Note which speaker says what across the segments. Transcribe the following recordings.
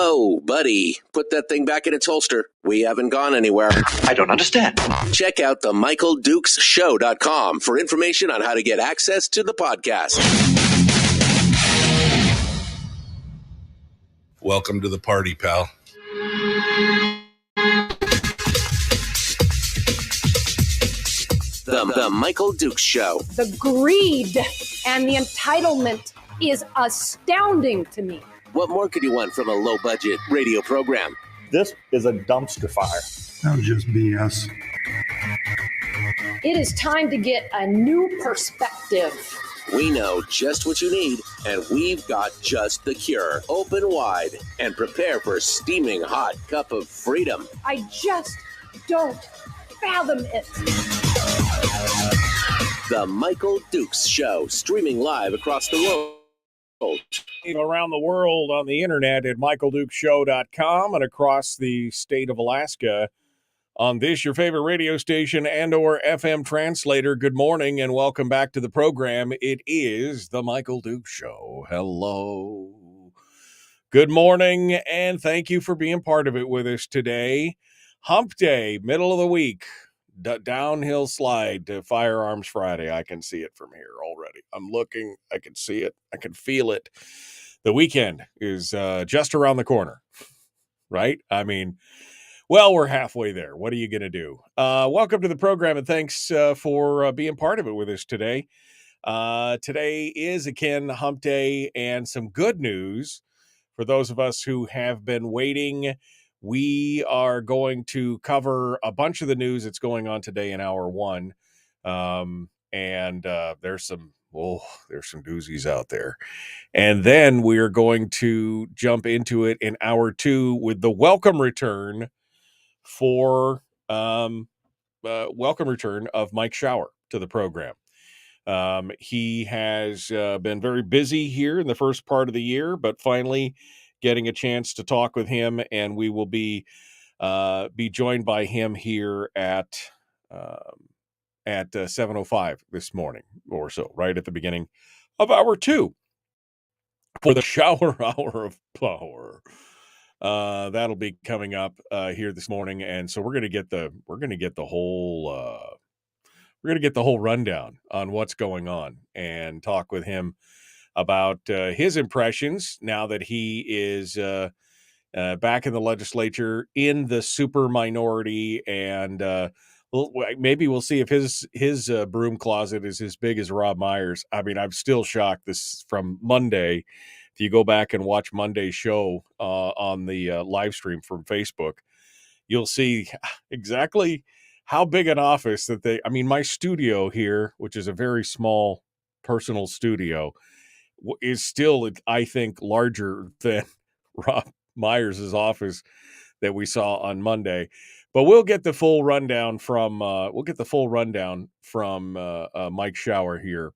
Speaker 1: Whoa, buddy. Put that thing back in its holster. We haven't gone anywhere.
Speaker 2: I don't understand.
Speaker 1: Check out the MichaelDukesShow.com for information on how to get access to the podcast.
Speaker 3: Welcome to the party, pal.
Speaker 1: The Michael Dukes Show.
Speaker 4: The greed and the entitlement is astounding to me.
Speaker 1: What more could you want from a low-budget radio program?
Speaker 5: This is a dumpster fire.
Speaker 6: That was just BS.
Speaker 4: It is time to get a new perspective.
Speaker 1: We know just what you need, and we've got just the cure. Open wide and prepare for a steaming hot cup of freedom.
Speaker 4: I just don't fathom it.
Speaker 1: The Michael Dukes Show, streaming live across the world.
Speaker 7: Around the world on the internet at michaeldukeshow.com and across the state of Alaska on this, your favorite radio station and or FM translator. Good morning and welcome back to the program. It is the Michael Dukes Show. Hello. Good morning and thank you for being part of it with us today. Hump Day, middle of the week. Downhill slide to Firearms Friday. I can see it from here already. I'm looking. I can see it. I can feel it. The weekend is just around the corner, right? I mean, well, we're halfway there. What are you going to do? Welcome to the program, and thanks for being part of it with us today. Today is, again, Hump Day, and some good news for those of us who have been waiting. We are going to cover a bunch of the news that's going on today in hour one. And there's some doozies out there. And then we are going to jump into it in hour two with the welcome return of Mike Shower to the program. He has been very busy here in the first part of the year, but finally getting a chance to talk with him, and we will be joined by him here at 7:05 this morning or so, right at the beginning of hour two for the shower hour of power. That'll be coming up here this morning, and so we're going to get the whole rundown on what's going on and talk with him about his impressions now that he is back in the legislature in the super minority, and maybe we'll see if his broom closet is as big as Rob Myers. I mean, I'm still shocked. This from Monday. If you go back and watch Monday's show on the live stream from Facebook, you'll see exactly how big an office that my studio here, which is a very small personal studio, is still, I think, larger than Rob Myers' office that we saw on Monday. But we'll get the full rundown from Mike Shower here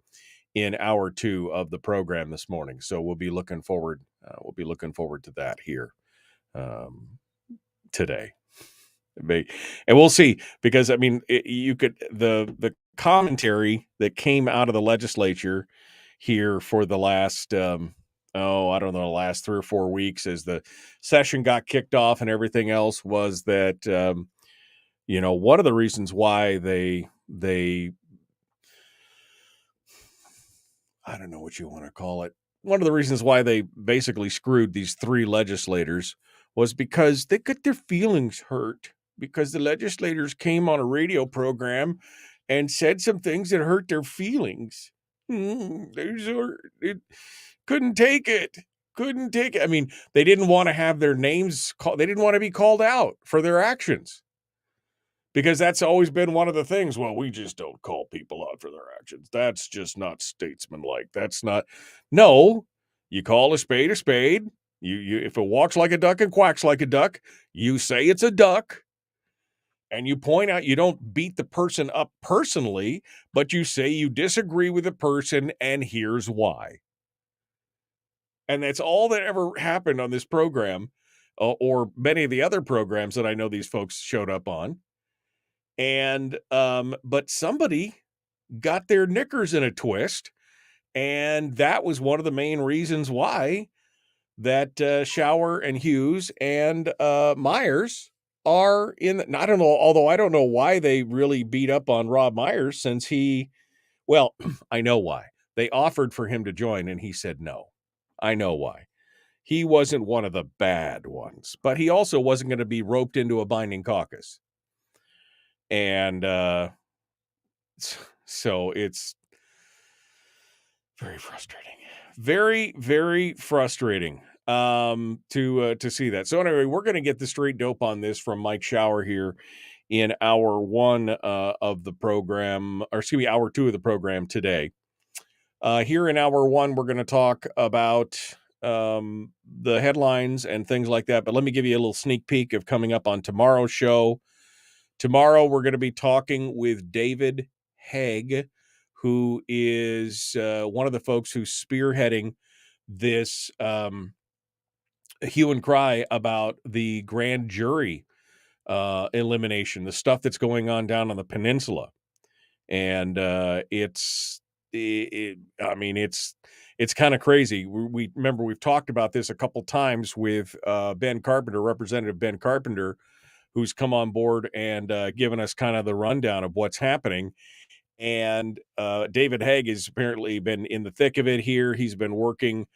Speaker 7: in hour two of the program this morning. So we'll be looking forward to that here today. And we'll see, because I mean, the commentary that came out of the legislature here for the last the last 3 or 4 weeks as the session got kicked off and everything else was that one of the reasons why they I don't know what you want to call it. One of the reasons why they basically screwed these 3 legislators was because they got their feelings hurt, because the legislators came on a radio program and said some things that hurt their feelings. It couldn't take it. I mean, they didn't want to have their names called. They didn't want to be called out for their actions, because that's always been one of the things. Well, we just don't call people out for their actions. That's just not statesmanlike. That's not. No, you call a spade a spade. You if it walks like a duck and quacks like a duck, you say it's a duck. And you point out, you don't beat the person up personally, but you say you disagree with the person and here's why. And that's all that ever happened on this program, or many of the other programs that I know these folks showed up on. And but somebody got their knickers in a twist, and that was one of the main reasons why that Shower and Hughes and Myers are in. I don't know, although I don't know why they really beat up on Rob Myers since well, I know why. They offered for him to join and he said no. I know why. He wasn't one of the bad ones, but he also wasn't going to be roped into a binding caucus. And so it's very frustrating. Very, very frustrating to see that. So anyway, we're going to get the straight dope on this from Mike Shower here in hour 1 of the program, or excuse me, hour 2 of the program today. Here in hour 1, we're going to talk about the headlines and things like that. But let me give you a little sneak peek of coming up on tomorrow's show. Tomorrow, we're going to be talking with David Haig, who is one of the folks who's spearheading this hue and cry about the grand jury elimination, the stuff that's going on down on the peninsula. And it's kind of crazy. We remember we've talked about this a couple times with Ben Carpenter, Representative Ben Carpenter, who's come on board and given us kind of the rundown of what's happening. And David Haig has apparently been in the thick of it here. He's been working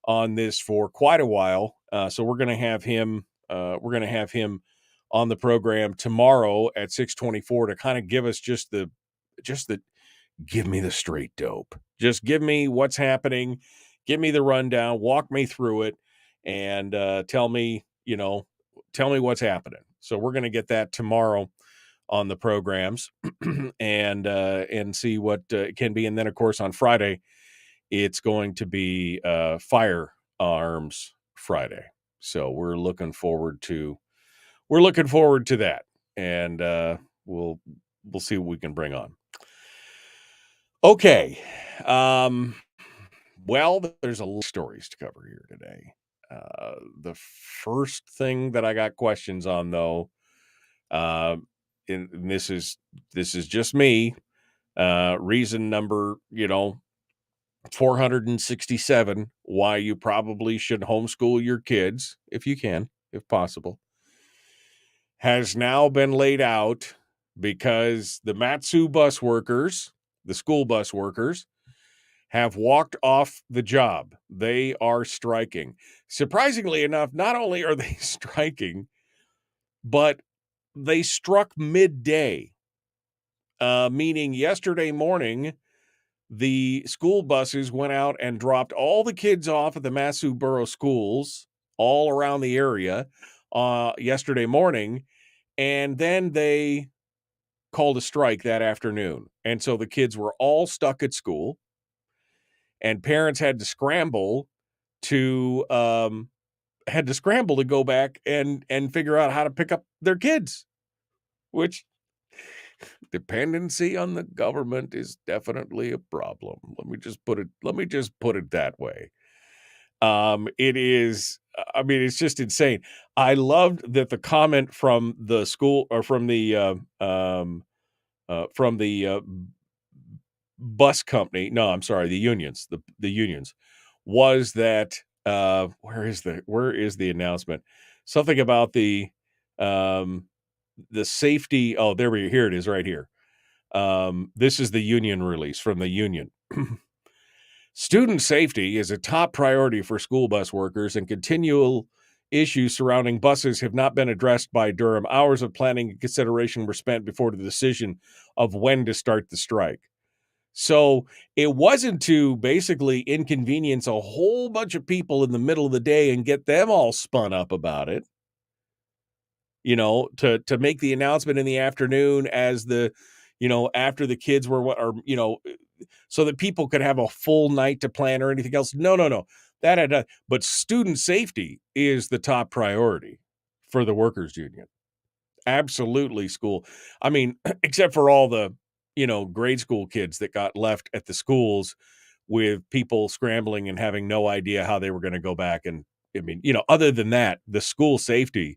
Speaker 7: on this for quite a while. So we're going to have him. We're going to have him on the program tomorrow at 6:24 to kind of give us just the give me the straight dope. Just give me what's happening. Give me the rundown. Walk me through it, and tell me what's happening. So we're going to get that tomorrow on the programs and see what it can be. And then, of course, on Friday, it's going to be Firearms Friday. So we're looking forward to that, and we'll see what we can bring on. Okay. Well, there's a lot of stories to cover here today. The first thing that I got questions on, though, and this is just me, reason number 467 why you probably should homeschool your kids if you can, if possible, has now been laid out because the Matsu bus workers, the school bus workers, have walked off the job. They are striking. Surprisingly enough, not only are they striking, but they struck midday, meaning yesterday morning, the school buses went out and dropped all the kids off at the Matsu Borough schools all around the area yesterday morning, and then they called a strike that afternoon. And so the kids were all stuck at school, and parents had to scramble to go back and figure out how to pick up their kids, which dependency on the government is definitely a problem. Let me just put it that way. It is, it's just insane. I loved that the comment from the school, or from the bus company. No, I'm sorry, the unions. The unions was that where is the announcement? Something about the safety. Oh, here it is right here. This is the union release from the union. Student safety is a top priority for school bus workers, and continual issues surrounding buses have not been addressed by Durham. Hours of planning and consideration were spent before the decision of when to start the strike. So it wasn't to basically inconvenience a whole bunch of people in the middle of the day and get them all spun up about it, to make the announcement in the afternoon as after the kids were, so that people could have a full night to plan or anything else. No. That had not. But student safety is the top priority for the workers union. Absolutely school. Except for all the, grade school kids that got left at the schools with people scrambling and having no idea how they were going to go back. And other than that, the school safety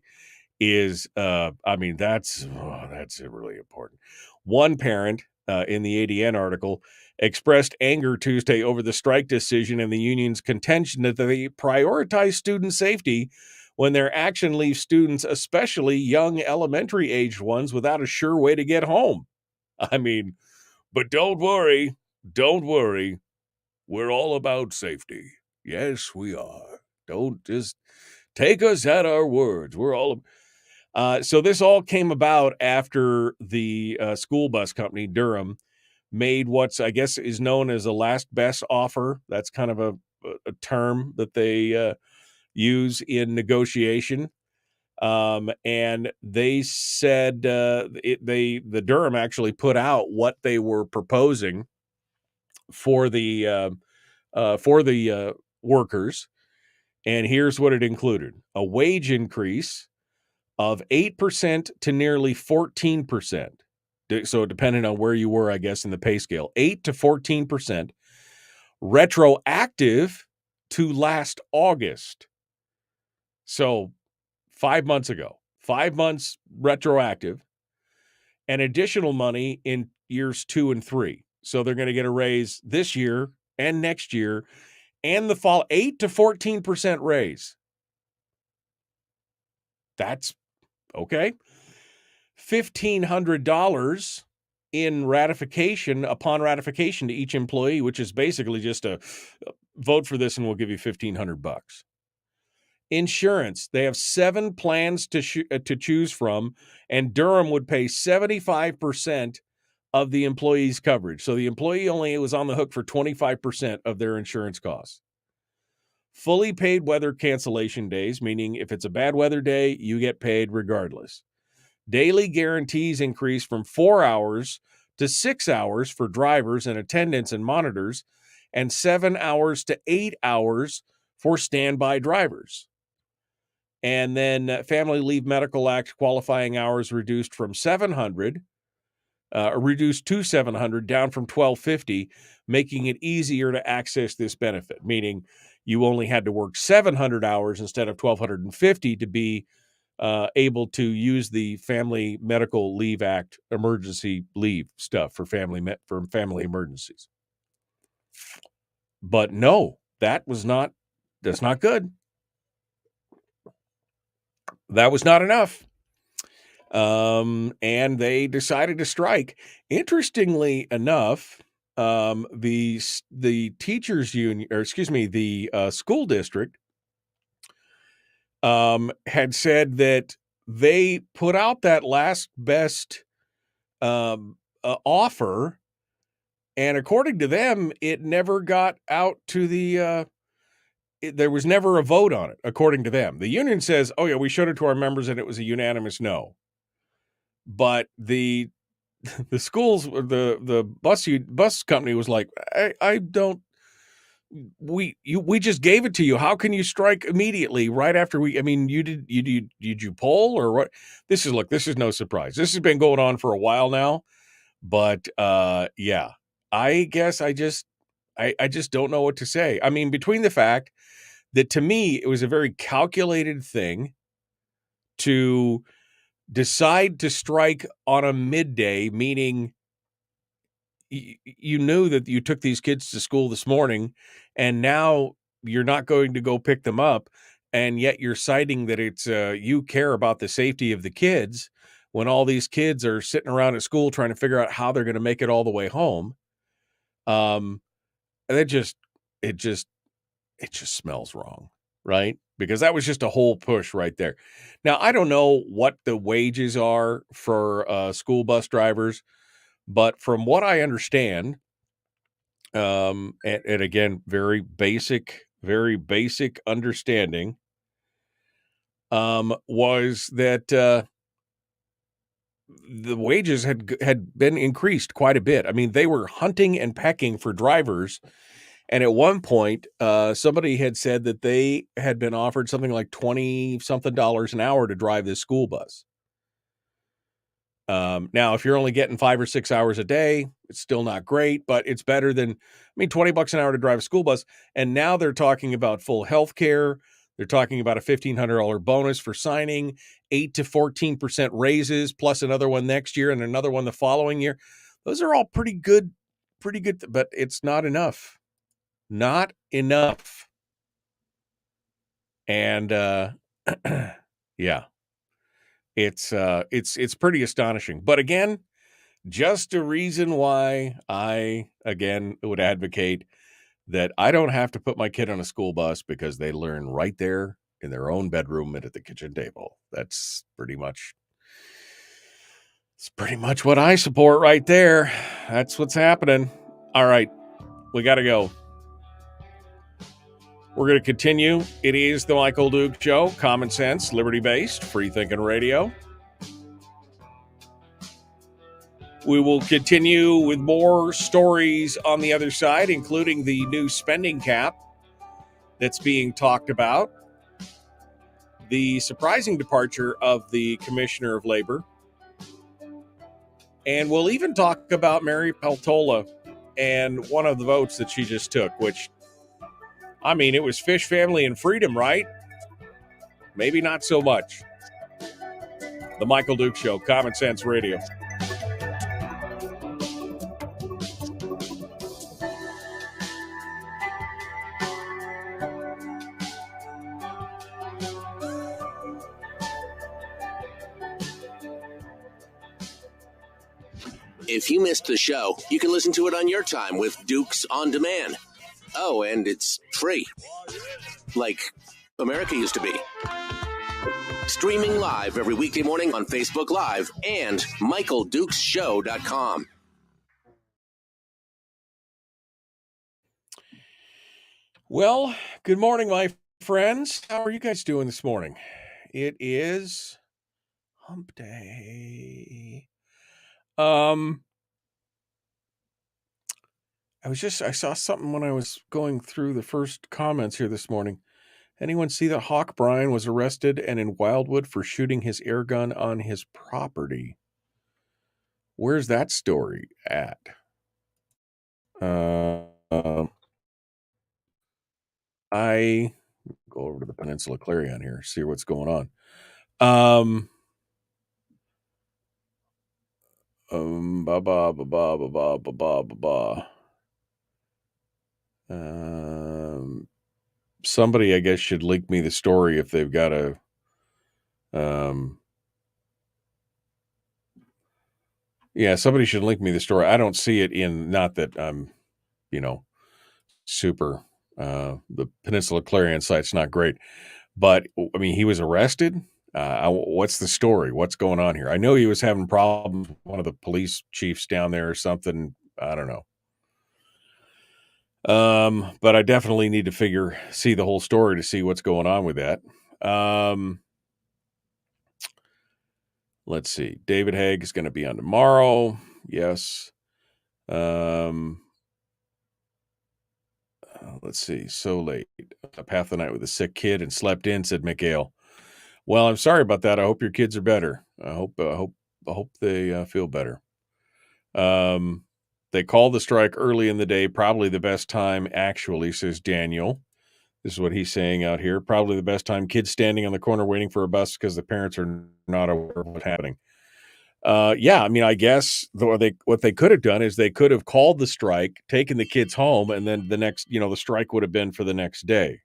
Speaker 7: is, that's really important. One parent in the ADN article, expressed anger Tuesday over the strike decision and the union's contention that they prioritize student safety when their action leaves students, especially young elementary-aged ones, without a sure way to get home. I mean, but don't worry, we're all about safety. Yes, we are. Don't just take us at our words. We're all... So this all came about after the school bus company, Durham, made what's, I guess, is known as a last best offer. That's kind of a term that they use in negotiation. And they said the Durham actually put out what they were proposing for the workers. And here's what it included: a wage increase of 8% to nearly 14%. So depending on where you were, I guess, in the pay scale, 8 to 14%, retroactive to last August. So 5 months ago, 5 months retroactive, and additional money in years 2 and 3. So they're going to get a raise this year and next year, and the fall 8 to 14% raise. That's okay. $1,500 in ratification, upon ratification to each employee, which is basically just a vote for this and we'll give you $1,500. Insurance, they have 7 plans to choose from, and Durham would pay 75% of the employee's coverage. So the employee only was on the hook for 25% of their insurance costs. Fully paid weather cancellation days, meaning if it's a bad weather day, you get paid regardless. Daily guarantees increase from 4 hours to 6 hours for drivers and attendants and monitors, and 7 hours to 8 hours for standby drivers. And then Family Leave Medical Act qualifying hours reduced to 700, down from 1,250, making it easier to access this benefit, meaning you only had to work 700 hours instead of 1,250 to be able to use the Family Medical Leave Act emergency leave stuff for family emergencies. But no, that's not good. That was not enough. And they decided to strike. Interestingly enough, the teachers union, or excuse me, the school district had said that they put out that last best offer, and according to them, it never got out to the there was never a vote on it, according to them. The union says, oh, yeah, we showed it to our members and it was a unanimous no. But the schools, the bus company was like, I don't, we just gave it to you. How can you strike immediately right after did you poll or what? This is no surprise. This has been going on for a while now, but yeah, I guess I just don't know what to say. I mean, between the fact that to me, it was a very calculated thing to decide to strike on a midday, meaning you knew that you took these kids to school this morning and now you're not going to go pick them up. And yet you're citing that it's you care about the safety of the kids when all these kids are sitting around at school trying to figure out how they're going to make it all the way home. It just smells wrong, right? Because that was just a whole push right there. Now, I don't know what the wages are for school bus drivers, but from what I understand, and again, very basic understanding, was that the wages had been increased quite a bit. I mean, they were hunting and pecking for drivers. And at one point, somebody had said that they had been offered something like $20-something an hour to drive this school bus. Now, if you're only getting 5 or 6 hours a day, it's still not great, but it's better than, $20 an hour to drive a school bus. And now they're talking about full health care. They're talking about a $1,500 bonus for signing, 8 to 14% raises, plus another one next year and another one the following year. Those are all pretty good, but it's not enough. Not enough. And yeah, it's pretty astonishing. But again, just a reason why I again would advocate that I don't have to put my kid on a school bus because they learn right there in their own bedroom and at the kitchen table. It's pretty much what I support right there. That's what's happening. All right, we got to go. We're going to continue. It is the Michael Duke Show, common sense, liberty-based, free-thinking radio. We will continue with more stories on the other side, including the new spending cap that's being talked about, the surprising departure of the Commissioner of Labor, and we'll even talk about Mary Peltola and one of the votes that she just took, which, I mean, it was fish, family, and freedom, right? Maybe not so much. The Michael Duke Show, Common Sense Radio.
Speaker 1: If you missed the show, you can listen to it on your time with Dukes On Demand. Oh, and it's free. Like America used to be. Streaming live every weekday morning on Facebook Live and MichaelDukesShow.com.
Speaker 7: Well, good morning, my friends. How are you guys doing this morning? It is Hump Day. I saw something when I was going through the first comments here this morning. Anyone see that Hawk Bryan was arrested and in Wildwood for shooting his air gun on his property? Where's that story at? I go over to the Peninsula Clarion here, see what's going on. Somebody, I guess, should link me the story if they've got a. Somebody should link me the story. I don't see it in. Not that I'm, super. The Peninsula Clarion site's not great, but I mean, he was arrested. What's the story? What's going on here? I know he was having problems with one of the police chiefs down there or something. I don't know. But I definitely need to see the whole story to see what's going on with that. Let's see. David Haig is going to be on tomorrow. Yes. Let's see. So late. Up half the night with a sick kid and slept in, said McHale. Well, I'm sorry about that. I hope your kids are better. I hope they feel better. They called the strike early in the day, probably the best time, actually, says Daniel. This is what he's saying out here. Probably the best time. Kids standing on the corner waiting for a bus because the parents are not aware of what's happening. I mean, I guess what they could have done is they could have called the strike, taken the kids home, and then the next, the strike would have been for the next day.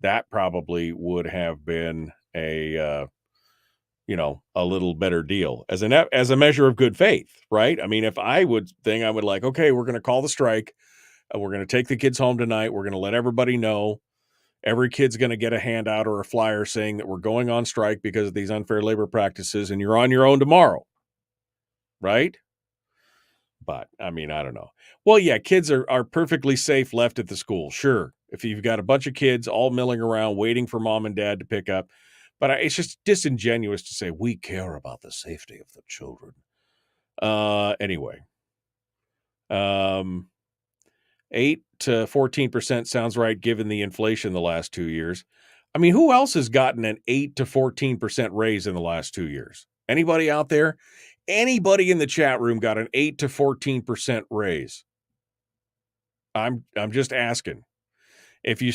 Speaker 7: That probably would have been a little better deal as a measure of good faith, right? I mean, if I would like, okay, we're going to call the strike. We're going to take the kids home tonight. We're going to let everybody know. Every kid's going to get a handout or a flyer saying that we're going on strike because of these unfair labor practices, and you're on your own tomorrow, right? But, I mean, I don't know. Well, yeah, kids are perfectly safe left at the school, sure. If you've got a bunch of kids all milling around waiting for mom and dad to pick up. But it's just disingenuous to say we care about the safety of the children. Anyway. 8 to 14% sounds right given the inflation the last 2 years. I mean, who else has gotten an 8 to 14% raise in the last 2 years? Anybody out there? Anybody in the chat room got an 8 to 14% raise? I'm just asking. If you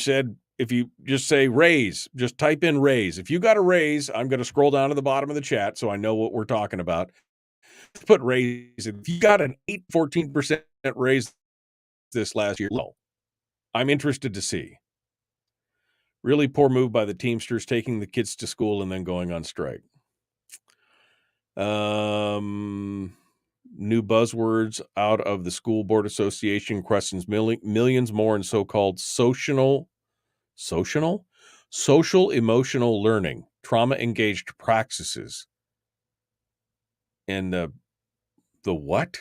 Speaker 7: just say raise, just type in raise. If you got a raise, I'm going to scroll down to the bottom of the chat so I know what we're talking about. put raise. If you got an 14% raise this last year, low. I'm interested to see. Really poor move by the Teamsters, taking the kids to school and then going on strike. New buzzwords out of the School Board Association questions millions more in so-called social emotional learning, trauma-engaged practices. And the what?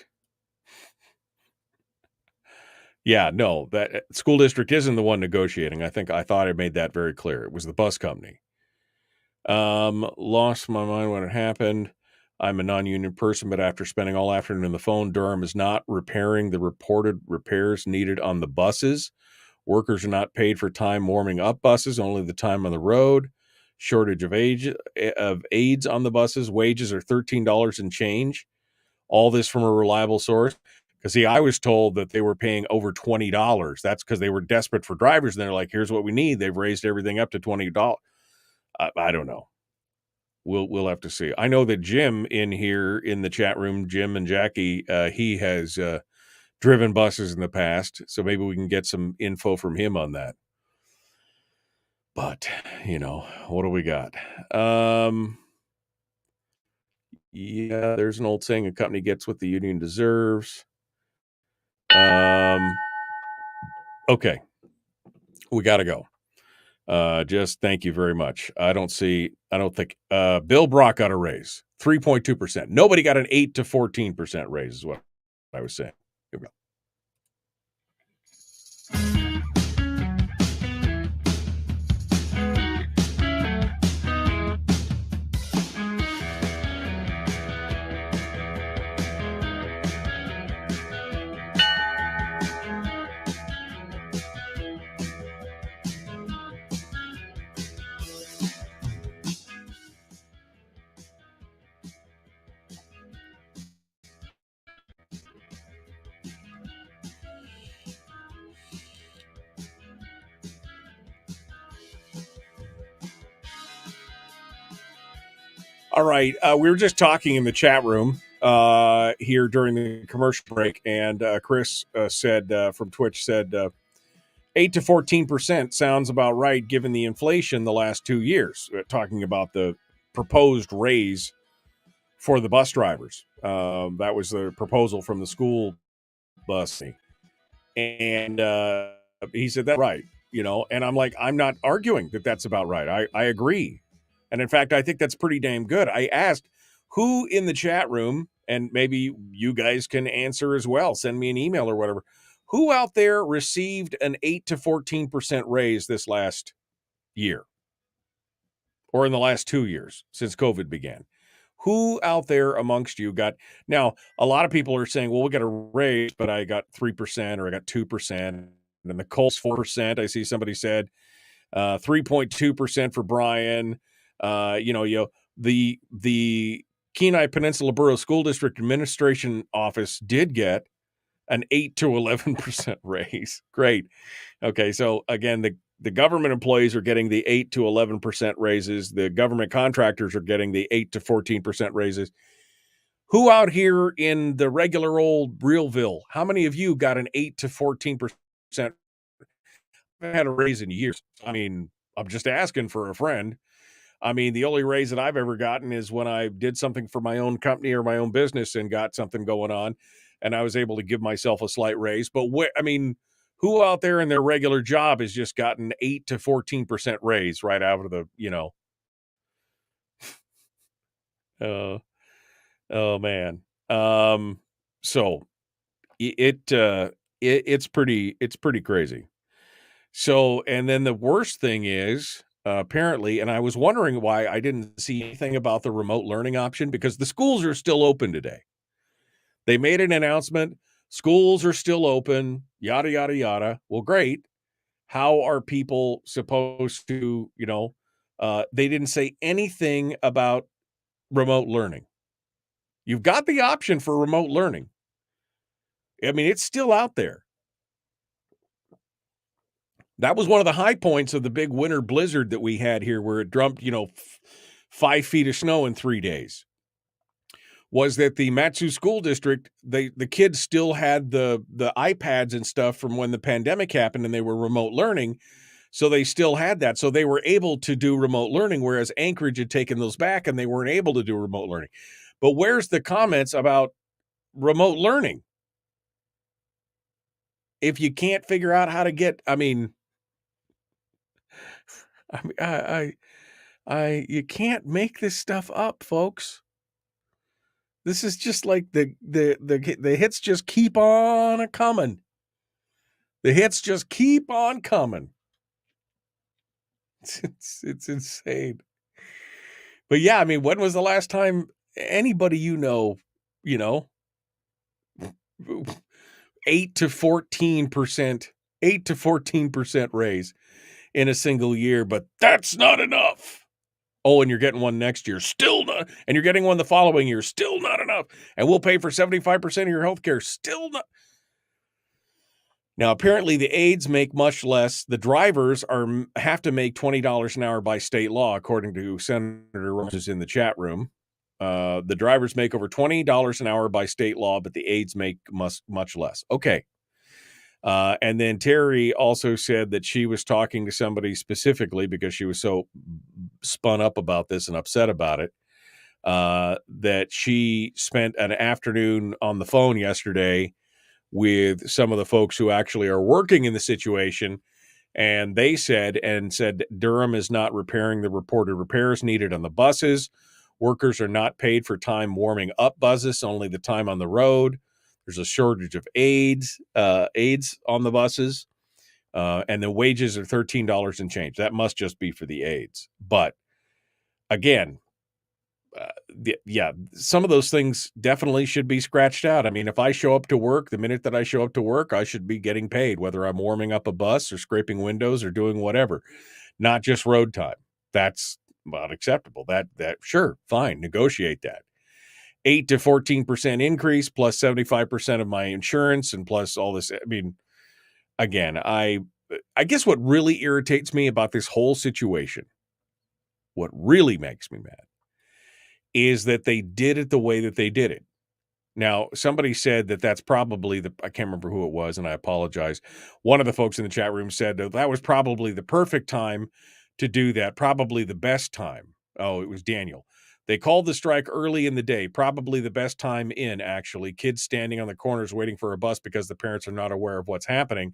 Speaker 7: Yeah, no, that school district isn't the one negotiating. I thought I made that very clear. It was the bus company. Lost my mind when it happened. I'm a non-union person, but after spending all afternoon on the phone, Durham is not repairing the reported repairs needed on the buses. Workers are not paid for time warming up buses, only the time on the road. Shortage of aides on the buses. Wages are $13 and change. All this from a reliable source. Because, see, I was told that they were paying over $20. That's because they were desperate for drivers. And they're like, here's what we need. They've raised everything up to $20. I don't know. We'll have to see. I know that Jim in here in the chat room, Jim and Jackie, he has driven buses in the past. So maybe we can get some info from him on that. But, what do we got? Yeah, there's an old saying, a company gets what the union deserves. Okay. We got to go. Just thank you very much. I don't think Bill Brock got a raise, 3.2%. Nobody got an 8 to 14% raise is what I was saying. Here we go. All right. We were just talking in the chat room here during the commercial break, and Chris said from Twitch said 8 to 14% sounds about right given the inflation the last 2 years. Talking about the proposed raise for the bus drivers. That was the proposal from the school bus. And he said that's right, and I'm like, I'm not arguing that that's about right. I agree. And in fact, I think that's pretty damn good. I asked who in the chat room, and maybe you guys can answer as well, send me an email or whatever, who out there received an 8 to 14% raise this last year or in the last 2 years since COVID began? Who out there amongst you got, now a lot of people are saying, well, we got a raise, but I got 3% or I got 2%. And then the Colts 4%. I see somebody said 3.2% for Brian. The Kenai Peninsula Borough School District Administration Office did get an 8 to 11% raise. Great. Okay, so again, the government employees are getting the 8 to 11% raises. The government contractors are getting the 8 to 14% raises. Who out here in the regular old Realville, how many of you got an 8 to 14%? I haven't had a raise in years. I mean, I'm just asking for a friend. I mean, the only raise that I've ever gotten is when I did something for my own company or my own business and got something going on, and I was able to give myself a slight raise. But who out there in their regular job has just gotten 8 to 14% raise right out of the, oh man. So it's pretty crazy. So, and then the worst thing is, apparently, and I was wondering why I didn't see anything about the remote learning option, because the schools are still open today. They made an announcement. Schools are still open, yada, yada, yada. Well, great. How are people supposed to, they didn't say anything about remote learning. You've got the option for remote learning. I mean, it's still out there. That was one of the high points of the big winter blizzard that we had here, where it dumped, 5 feet of snow in 3 days. was that the Matsu School District, the kids still had the iPads and stuff from when the pandemic happened and they were remote learning. So they still had that. So they were able to do remote learning, whereas Anchorage had taken those back and they weren't able to do remote learning. But where's the comments about remote learning? If you can't figure out how to get, you can't make this stuff up, folks. This is just like the hits just keep on coming. The hits just keep on coming. It's insane. But yeah, when was the last time anybody 8 to 14% raise in a single year, but that's not enough. Oh, and you're getting one next year, still not, and you're getting one the following year, still not enough. And we'll pay for 75% of your health care, still not. Now, apparently the aides make much less. The drivers have to make $20 an hour by state law, according to Senator Rose in the chat room. The drivers make over $20 an hour by state law, but the aides make much less. Okay. And then Terry also said that she was talking to somebody specifically because she was so spun up about this and upset about it, that she spent an afternoon on the phone yesterday with some of the folks who actually are working in the situation. And they said Durham is not repairing the reported repairs needed on the buses. Workers are not paid for time warming up buses, only the time on the road. There's a shortage of aides on the buses, and the wages are $13 and change. That must just be for the aides. But again, some of those things definitely should be scratched out. If I show up to work, the minute that I show up to work, I should be getting paid, whether I'm warming up a bus or scraping windows or doing whatever, not just road time. That's not acceptable. That sure, fine, negotiate that. 8 to 14% increase plus 75% of my insurance and plus all this. Again, I guess what really irritates me about this whole situation, what really makes me mad, is that they did it the way that they did it. Now, somebody said that that's probably I can't remember who it was, and I apologize. One of the folks in the chat room said that was probably the perfect time to do that, probably the best time. Oh, it was Daniel. They called the strike early in the day, probably the best time actually. Kids standing on the corners waiting for a bus because the parents are not aware of what's happening.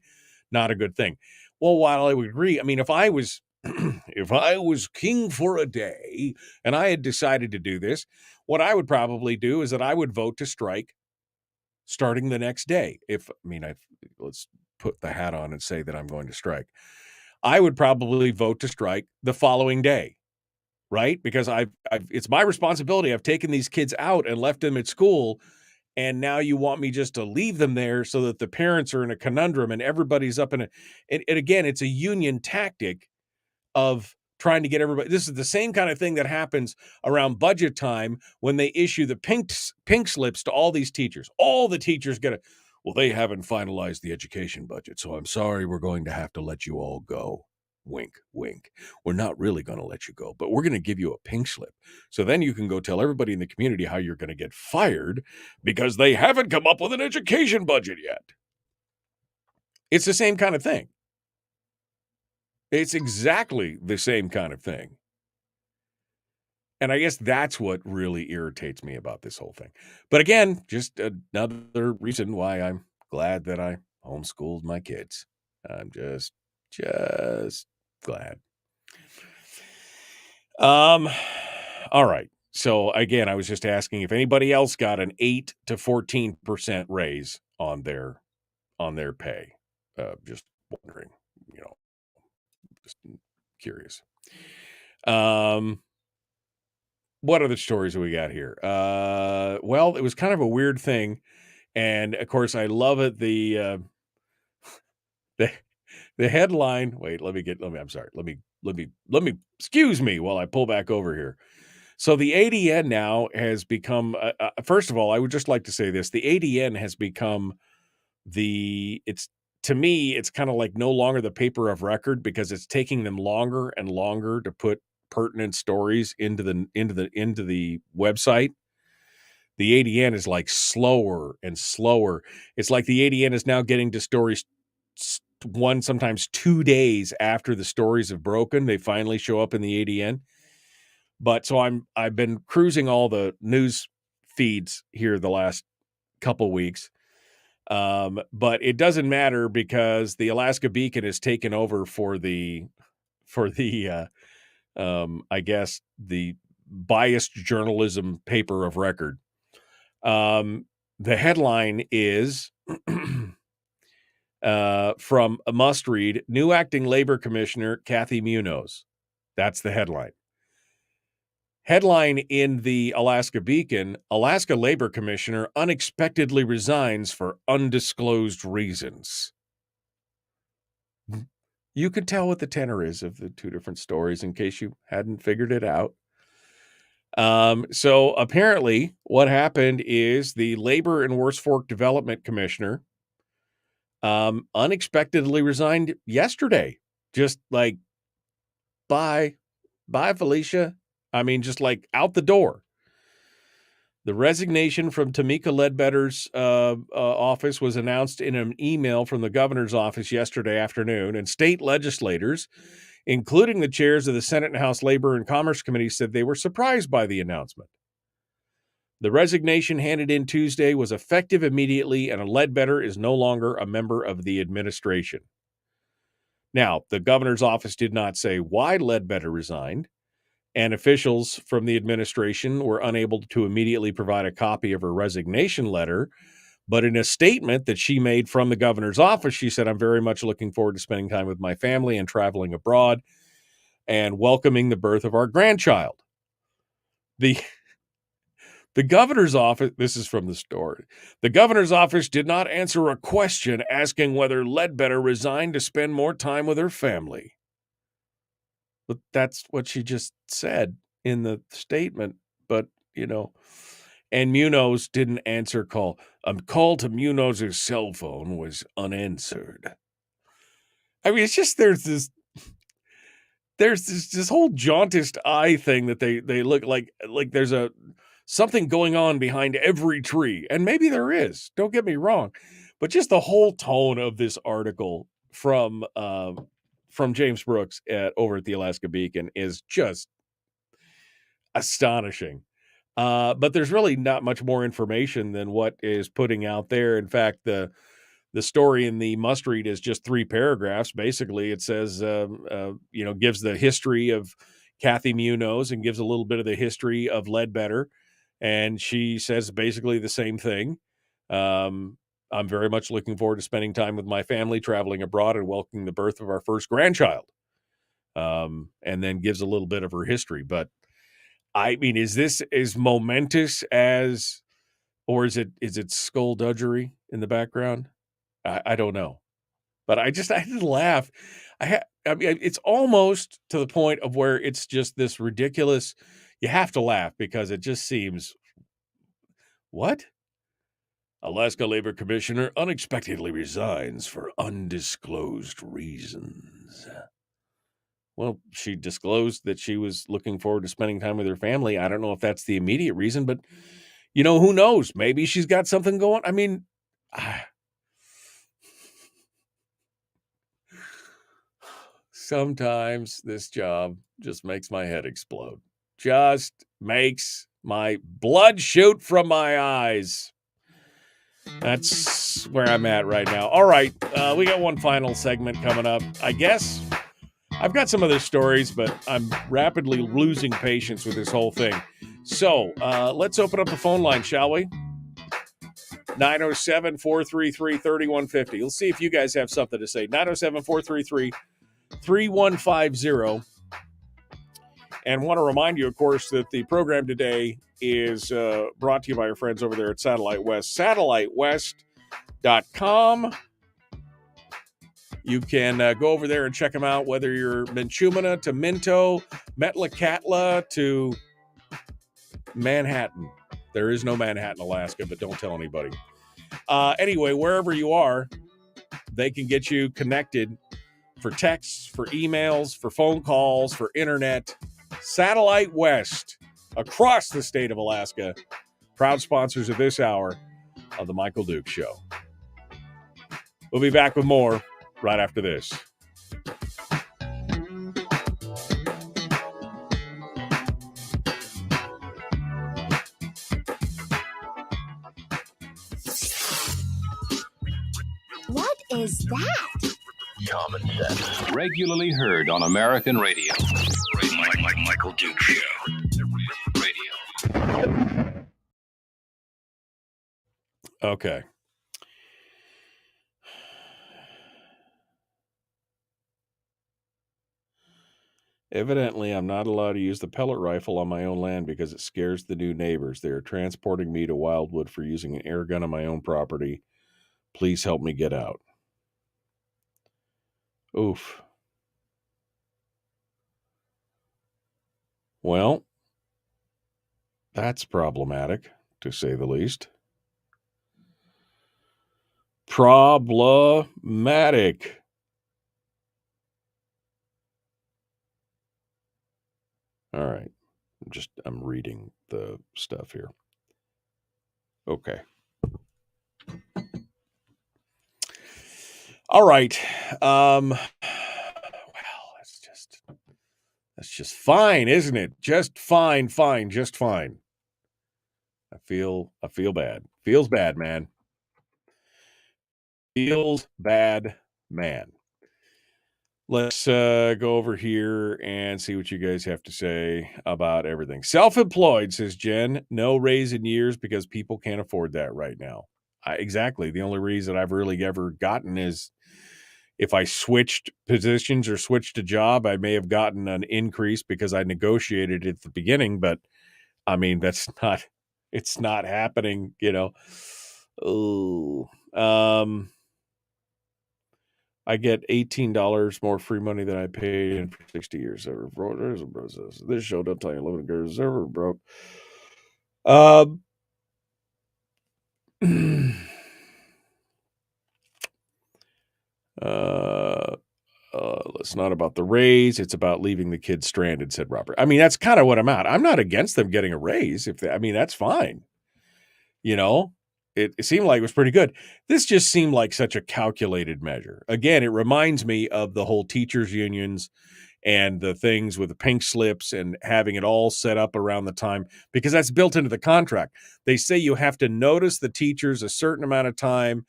Speaker 7: Not a good thing. Well, while I would agree, if I was if I was king for a day and I had decided to do this, what I would probably do is that I would vote to strike starting the next day. Let's put the hat on and say that I'm going to strike. I would probably vote to strike the following day, right? Because it's my responsibility. I've taken these kids out and left them at school, and now you want me just to leave them there so that the parents are in a conundrum and everybody's up in it. And again, it's a union tactic of trying to get everybody. This is the same kind of thing that happens around budget time when they issue the pink slips to all these teachers. All the teachers get well, they haven't finalized the education budget, so I'm sorry, we're going to have to let you all go. Wink, wink. We're not really going to let you go, but we're going to give you a pink slip. So then you can go tell everybody in the community how you're going to get fired because they haven't come up with an education budget yet. It's the same kind of thing. It's exactly the same kind of thing. And I guess that's what really irritates me about this whole thing. But again, just another reason why I'm glad that I homeschooled my kids. I'm just glad. All right. So again, I was just asking if anybody else got an 8 to 14% raise on their pay. Just wondering, just curious. What other stories do we got here? Well, it was kind of a weird thing, and of course, I love it. The headline. Wait, I'm sorry. Let me. Excuse me while I pull back over here. So the ADN now has become. First of all, I would just like to say this: the ADN has become to me, it's kind of like no longer the paper of record because it's taking them longer and longer to put pertinent stories into the website. The ADN is like slower and slower. It's like the ADN is now getting to stories sometimes 2 days after the stories have broken. They finally show up in the ADN. But so I've been cruising all the news feeds here the last couple weeks. But it doesn't matter because the Alaska Beacon has taken over for the I guess the biased journalism paper of record. The headline is from a must read, new acting labor commissioner Kathy Munoz. That's the headline. Headline in the Alaska Beacon, Alaska labor commissioner unexpectedly resigns for undisclosed reasons. You could tell what the tenor is of the two different stories in case you hadn't figured it out. So apparently what happened is the Labor and Worst Fork Development Commissioner unexpectedly resigned yesterday. Just like, bye, Felicia. I mean, just like out the door. The resignation from Tamika Ledbetter's office was announced in an email from the governor's office yesterday afternoon, and state legislators, including the chairs of the Senate and House Labor and Commerce Committees, said they were surprised by the announcement. The resignation handed in Tuesday was effective immediately, and Ledbetter is no longer a member of the administration. Now, the governor's office did not say why Ledbetter resigned, and officials from the administration were unable to immediately provide a copy of her resignation letter. But in a statement that she made from the governor's office, she said, I'm very much looking forward to spending time with my family and traveling abroad and welcoming the birth of our grandchild. The governor's office, this is from the story, the governor's office did not answer a question asking whether Ledbetter resigned to spend more time with her family. But that's what she just said in the statement. But, and Munoz didn't answer call. A call to Munoz's cell phone was unanswered. I mean, it's just there's this whole jauntist eye thing that they look like there's something going on behind every tree. And maybe there is, don't get me wrong. But just the whole tone of this article from James Brooks over at the Alaska Beacon is just astonishing. But there's really not much more information than what is putting out there. In fact, the story in the must read is just 3 paragraphs. Basically, it says, gives the history of Kathy Munoz and gives a little bit of the history of Ledbetter. And she says basically the same thing. I'm very much looking forward to spending time with my family, traveling abroad, and welcoming the birth of our first grandchild. And then gives a little bit of her history. But I mean, is this as momentous as, or is it skullduggery in the background? I don't know. But I had to laugh. I mean, it's almost to the point of where it's just this ridiculous. You have to laugh because it just seems, what? Alaska Labor Commissioner unexpectedly resigns for undisclosed reasons. Well, she disclosed that she was looking forward to spending time with her family. I don't know if that's the immediate reason, but, who knows? Maybe she's got something going. I mean, sometimes this job just makes my head explode. Just makes my blood shoot from my eyes. That's where I'm at right now. All right, we got one final segment coming up. I guess I've got some other stories, but I'm rapidly losing patience with this whole thing. So let's open up the phone line, shall we? 907-433-3150. Let's see if you guys have something to say. 907-433-3150. And want to remind you, of course, that the program today is brought to you by our friends over there at Satellite West. SatelliteWest.com. You can go over there and check them out, whether you're Minchumina to Minto, Metlakatla to Manhattan. There is no Manhattan, Alaska, but don't tell anybody. Anyway, wherever you are, they can get you connected for texts, for emails, for phone calls, for internet. Satellite West, across the state of Alaska, proud sponsors of this hour of the Michael Duke Show. We'll be back with more right after this.
Speaker 2: What is that?
Speaker 1: Common sense. Regularly heard on American radio. Michael Duke Show. Radio.
Speaker 7: Okay. Evidently, I'm not allowed to use the pellet rifle on my own land because it scares the new neighbors. They are transporting me to Wildwood for using an air gun on my own property. Please help me get out. Oof. Well, that's problematic, to say the least. Problematic. All right. I'm reading the stuff here. Okay. All right. Well, that's just fine, isn't it? Just fine, just fine. I feel bad. Feels bad, man. Feels bad, man. Let's go over here and see what you guys have to say about everything. Self-employed, says Jen. No raise in years because people can't afford that right now. Exactly. The only reason I've really ever gotten is if I switched positions or switched a job, I may have gotten an increase because I negotiated at the beginning. But, I mean, it's not happening, you know. Oh, I get $18 more free money than I paid in for 60 years. This show don't tell you limited girls ever broke. It's not about the raise. It's about leaving the kids stranded, said Robert. I mean, that's kind of what I'm at. I'm not against them getting a raise. That's fine. You know, it seemed like it was pretty good. This just seemed like such a calculated measure. Again, it reminds me of the whole teachers unions and the things with the pink slips and having it all set up around the time, because that's built into the contract. They say you have to notice the teachers a certain amount of time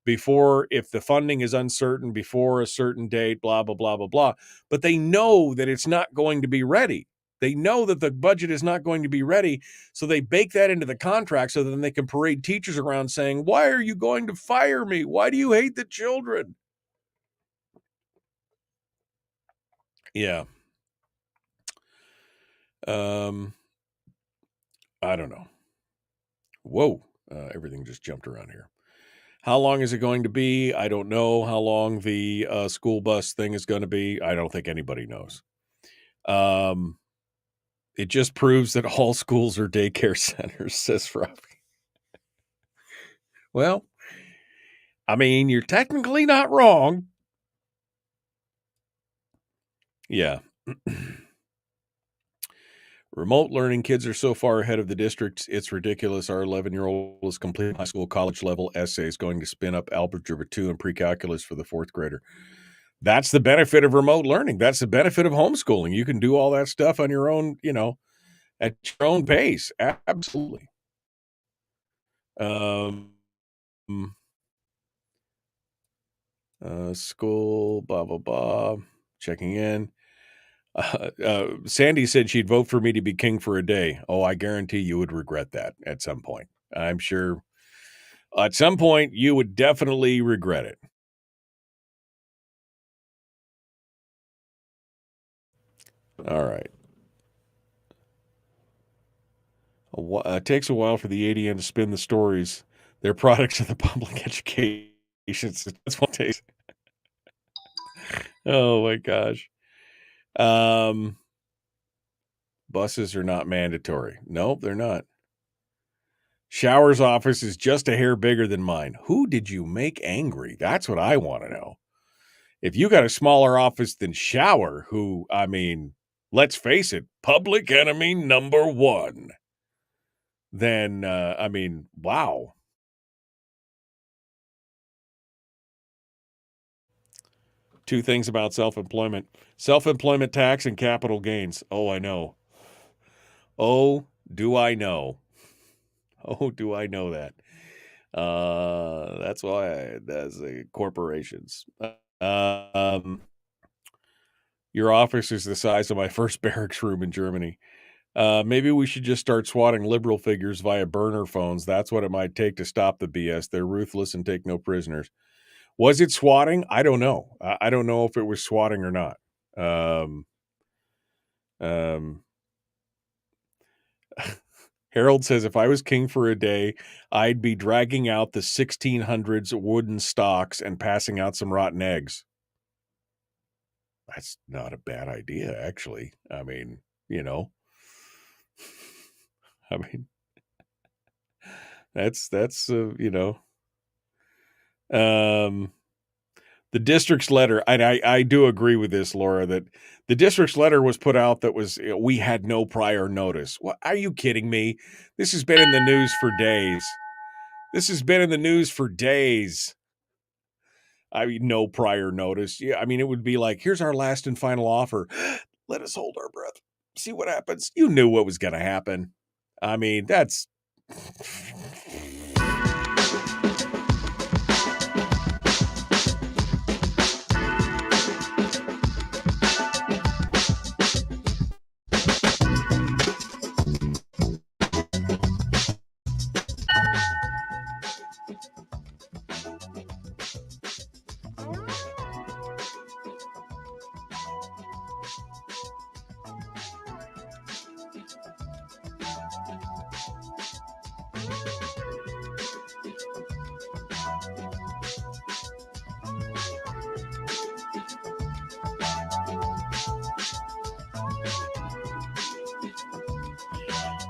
Speaker 7: before, if the funding is uncertain, before a certain date, blah, blah, blah, blah, blah. But they know that it's not going to be ready. They know that the budget is not going to be ready. So they bake that into the contract so that then they can parade teachers around saying, why are you going to fire me? Why do you hate the children? Yeah. I don't know. Whoa. Everything just jumped around here. How long is it going to be? I don't know how long the school bus thing is going to be. I don't think anybody knows. It just proves that all schools are daycare centers, says Robbie. Well, I mean, you're technically not wrong. Yeah. Remote learning, kids are so far ahead of the districts, it's ridiculous. Our 11-year-old is completing high school, college-level essays, going to spin up Algebra 2 and pre-calculus for the fourth grader. That's the benefit of remote learning. That's the benefit of homeschooling. You can do all that stuff on your own, at your own pace. Absolutely. School, blah, blah, blah. Checking in. Sandy said she'd vote for me to be king for a day. Oh, I guarantee you would regret that at some point. I'm sure at some point you would definitely regret it. All right. It takes a while for the ADN to spin the stories. They're products of the public education. That's what it takes. Oh my gosh. Buses are not mandatory. Nope, they're not. Shower's office is just a hair bigger than mine. Who did you make angry? That's what I want to know. If you got a smaller office than Shower, let's face it, public enemy number one. then, wow. Two things about self-employment. Self-employment tax and capital gains. Oh, I know. Oh, do I know? Oh, do I know that? That's why that's corporations. Your office is the size of my first barracks room in Germany. Maybe we should just start swatting liberal figures via burner phones. That's what it might take to stop the BS. They're ruthless and take no prisoners. Was it swatting? I don't know. I don't know if it was swatting or not. Harold says, if I was king for a day, I'd be dragging out the 1600s wooden stocks and passing out some rotten eggs. That's not a bad idea, actually. I mean, that's the district's letter. I do agree with this, Laura, that the district's letter was put out that was, we had no prior notice. What, are you kidding me? This has been in the news for days. I mean, no prior notice. Yeah, I mean, it would be like, here's our last and final offer. Let us hold our breath. See what happens. You knew what was going to happen. I mean, that's...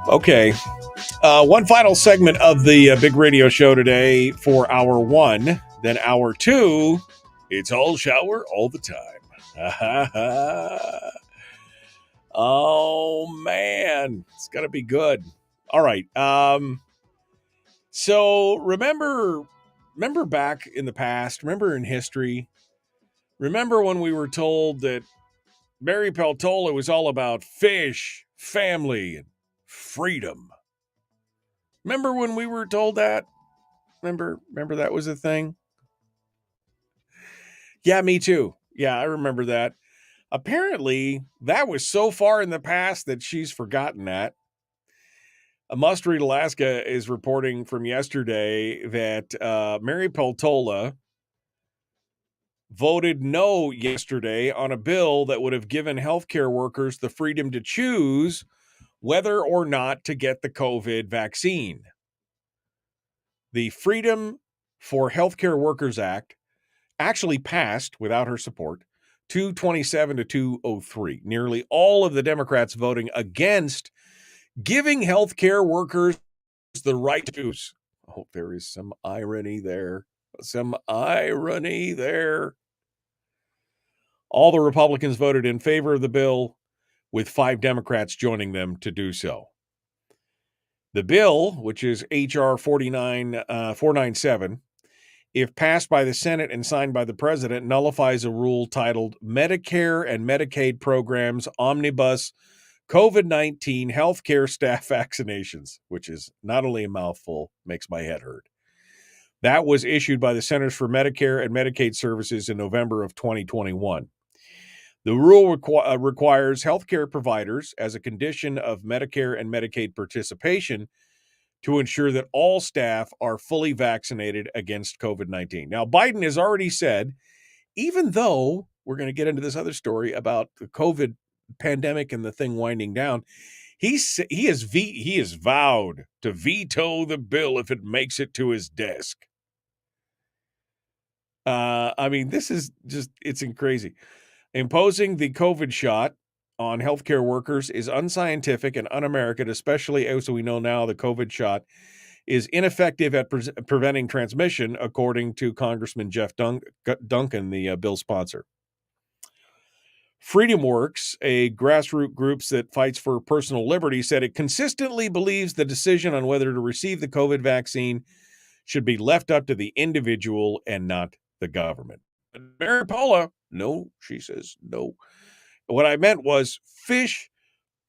Speaker 7: Okay. One final segment of the big radio show today for hour one. Then hour two, it's all shower all the time. Oh, man. It's going to be good. All right. So remember back in the past, remember in history, remember when we were told that Mary Peltola was all about fish, family, and freedom. Remember when we were told that? Remember that was a thing? Yeah, me too. Yeah, I remember that. Apparently, that was so far in the past that she's forgotten that. A Must Read Alaska is reporting from yesterday that Mary Peltola voted no yesterday on a bill that would have given healthcare workers the freedom to choose whether or not to get the COVID vaccine. The Freedom for Healthcare Workers Act actually passed without her support, 227 to 203. Nearly all of the Democrats voting against giving healthcare workers the right to choose. Oh, there is some irony there. All the Republicans voted in favor of the bill, with 5 Democrats joining them to do so. The bill, which is H.R. 497, if passed by the Senate and signed by the president, nullifies a rule titled Medicare and Medicaid Programs Omnibus COVID-19 Healthcare Staff Vaccinations, which is not only a mouthful, makes my head hurt. That was issued by the Centers for Medicare and Medicaid Services in November of 2021. The rule requires healthcare providers, as a condition of Medicare and Medicaid participation, to ensure that all staff are fully vaccinated against COVID-19. Now, Biden has already said, even though we're going to get into this other story about the COVID pandemic and the thing winding down, he has vowed to veto the bill if it makes it to his desk. I mean, this is just, it's crazy. Imposing the COVID shot on healthcare workers is unscientific and un-American, especially as we know now the COVID shot is ineffective at preventing transmission, according to Congressman Jeff Duncan, the bill sponsor. FreedomWorks, a grassroots group that fights for personal liberty, said it consistently believes the decision on whether to receive the COVID vaccine should be left up to the individual and not the government. Mary Paula, no, she says no. What I meant was fish,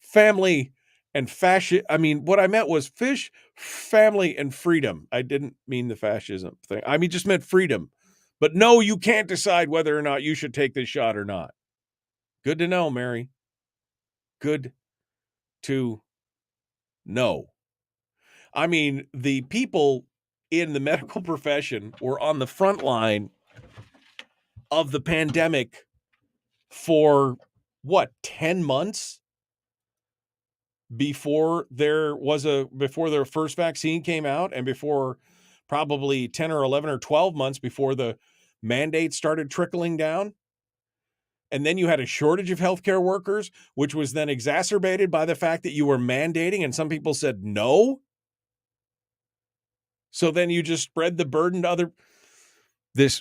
Speaker 7: family, and fascism. I mean, what I meant was fish, family, and freedom. I didn't mean the fascism thing. I mean, just meant freedom. But no, you can't decide whether or not you should take this shot or not. Good to know, Mary. Good to know. I mean, the people in the medical profession were on the front line of the pandemic for 10 months before their first vaccine came out, and before probably 10 or 11 or 12 months before the mandates started trickling down. And then you had a shortage of healthcare workers, which was then exacerbated by the fact that you were mandating and some people said no. So then you just spread the burden to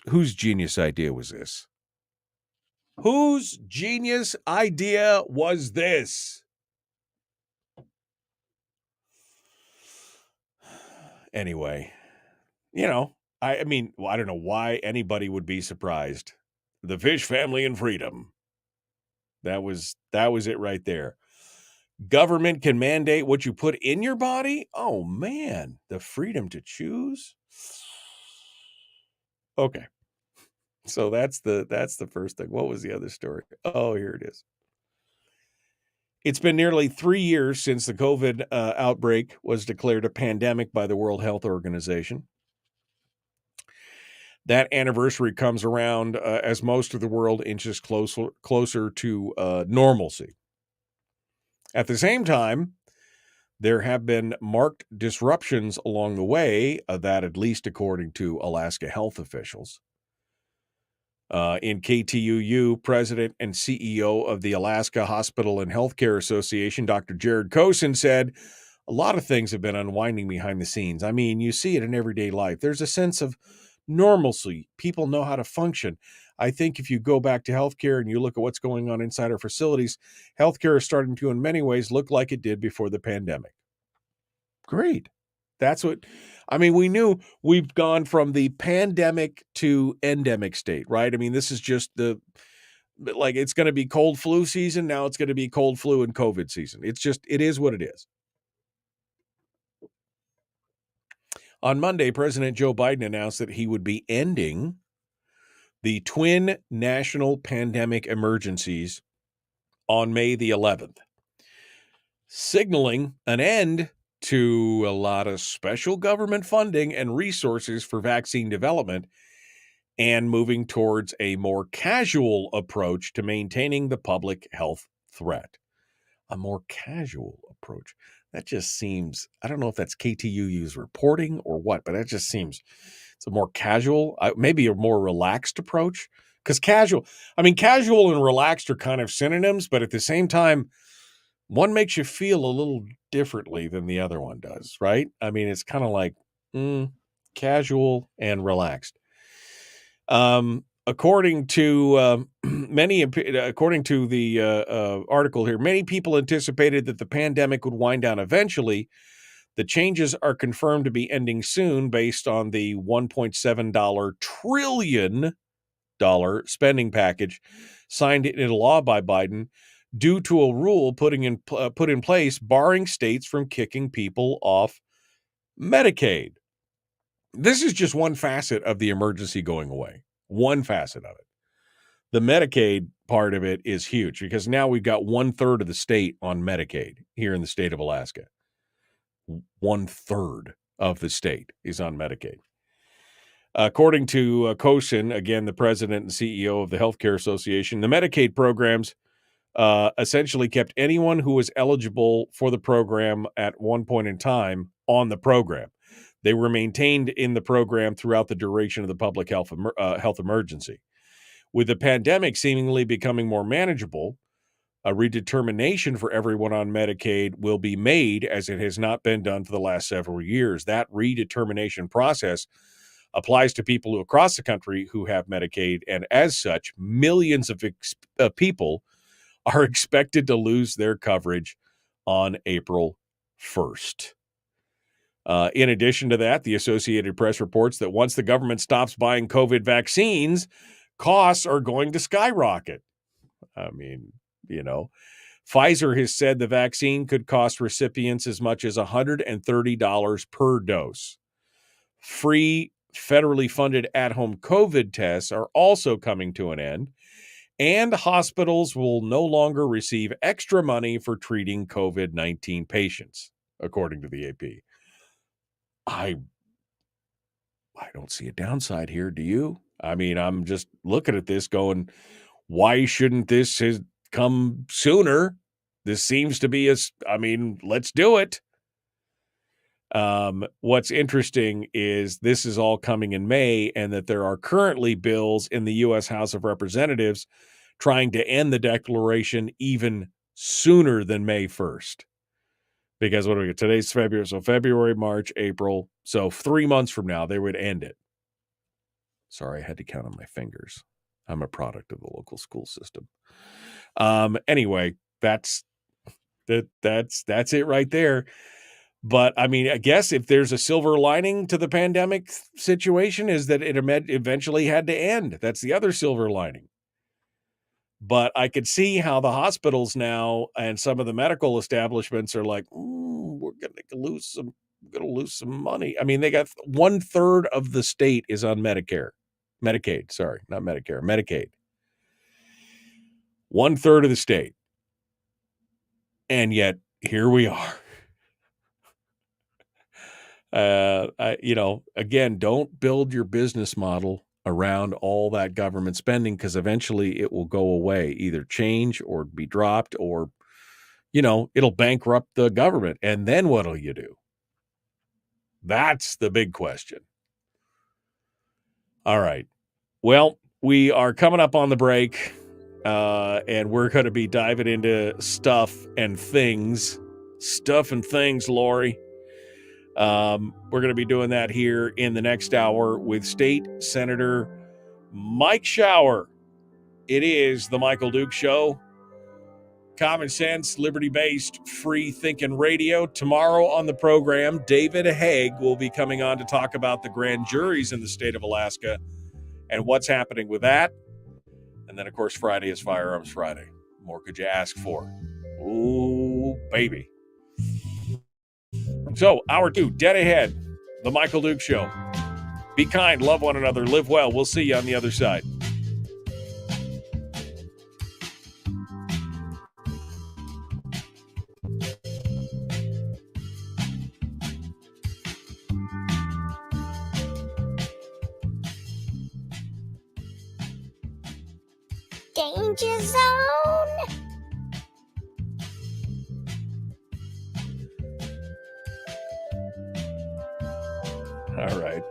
Speaker 7: whose genius idea was this? Whose genius idea was this? Anyway, I mean, I don't know why anybody would be surprised. The fish, family, and freedom. That was it right there. Government can mandate what you put in your body? Oh man, the freedom to choose. Okay. So that's the first thing. What was the other story? Oh, here it is. It's been nearly 3 years since the COVID outbreak was declared a pandemic by the World Health Organization. That anniversary comes around as most of the world inches closer to normalcy. At the same time, there have been marked disruptions along the way, that at least according to Alaska health officials. In KTUU, President and CEO of the Alaska Hospital and Healthcare Association, Dr. Jared Kosin, said, a lot of things have been unwinding behind the scenes. I mean, you see it in everyday life. There's a sense of normalcy. People know how to function. I think if you go back to healthcare and you look at what's going on inside our facilities, healthcare is starting to, in many ways, look like it did before the pandemic. Great. That's what, I mean, we knew we've gone from the pandemic to endemic state, right? I mean, this is just it's going to be cold flu season. Now it's going to be cold flu and COVID season. It is what it is. On Monday, President Joe Biden announced that he would be ending the twin national pandemic emergencies on May the 11th, signaling an end to a lot of special government funding and resources for vaccine development and moving towards a more casual approach to maintaining the public health threat. A more casual approach. That just seems, I don't know if that's KTUU's reporting or what, but that just seems, it's a more casual, maybe a more relaxed approach. Because casual and relaxed are kind of synonyms, but at the same time, one makes you feel a little differently than the other one does, right? I mean, it's kind of like casual and relaxed. According to the article here, many people anticipated that the pandemic would wind down eventually. The changes are confirmed to be ending soon based on the $1.7 trillion spending package signed into law by Biden due to a rule put in place barring states from kicking people off Medicaid. This is just one facet of the emergency going away. One facet of it. The Medicaid part of it is huge because now we've got 1/3 of the state on Medicaid here in the state of Alaska. 1/3 of the state is on Medicaid. According to Kosin, again, the president and CEO of the Healthcare Association, the Medicaid programs essentially kept anyone who was eligible for the program at one point in time on the program. They were maintained in the program throughout the duration of the public health emergency. With the pandemic seemingly becoming more manageable, a redetermination for everyone on Medicaid will be made as it has not been done for the last several years. That redetermination process applies to people across the country who have Medicaid, and as such, millions of people are expected to lose their coverage on April 1st. In addition to that, the Associated Press reports that once the government stops buying COVID vaccines, costs are going to skyrocket. I mean, Pfizer has said the vaccine could cost recipients as much as $130 per dose. Free, federally funded at-home COVID tests are also coming to an end, and hospitals will no longer receive extra money for treating COVID-19 patients, according to the AP. I don't see a downside here. Do you? I mean, I'm just looking at this going, why shouldn't this come sooner? This seems to be let's do it. What's interesting is this is all coming in May, and that there are currently bills in the U.S. House of Representatives trying to end the declaration even sooner than May 1st. Because what do we get? Today's February, so February, March, April. So 3 months from now, they would end it. Sorry, I had to count on my fingers. I'm a product of the local school system. Anyway, that's it right there. But I mean, I guess if there's a silver lining to the pandemic situation is that it eventually had to end. That's the other silver lining. But I could see how the hospitals now and some of the medical establishments are like, we're going to lose some money. I mean, they got 1/3 of the state is on Medicaid. Sorry, not Medicare, Medicaid. 1/3 of the state. And yet here we are. Again, don't build your business model around all that government spending, because eventually it will go away, either change or be dropped, or, it'll bankrupt the government. And then what'll you do? That's the big question. All right. Well, we are coming up on the break, and we're going to be diving into stuff and things, Lori. We're going to be doing that here in the next hour with State Senator Mike Shower. It is the Michael Duke Show. Common sense, liberty-based, free-thinking radio. Tomorrow on the program, David Haig will be coming on to talk about the grand juries in the state of Alaska and what's happening with that. And then, of course, Friday is Firearms Friday. More could you ask for? Ooh, baby. So, hour 2, dead ahead. The Michael Duke Show. Be kind, love one another, live well. We'll see you on the other side.
Speaker 2: Danger zone.
Speaker 7: All right.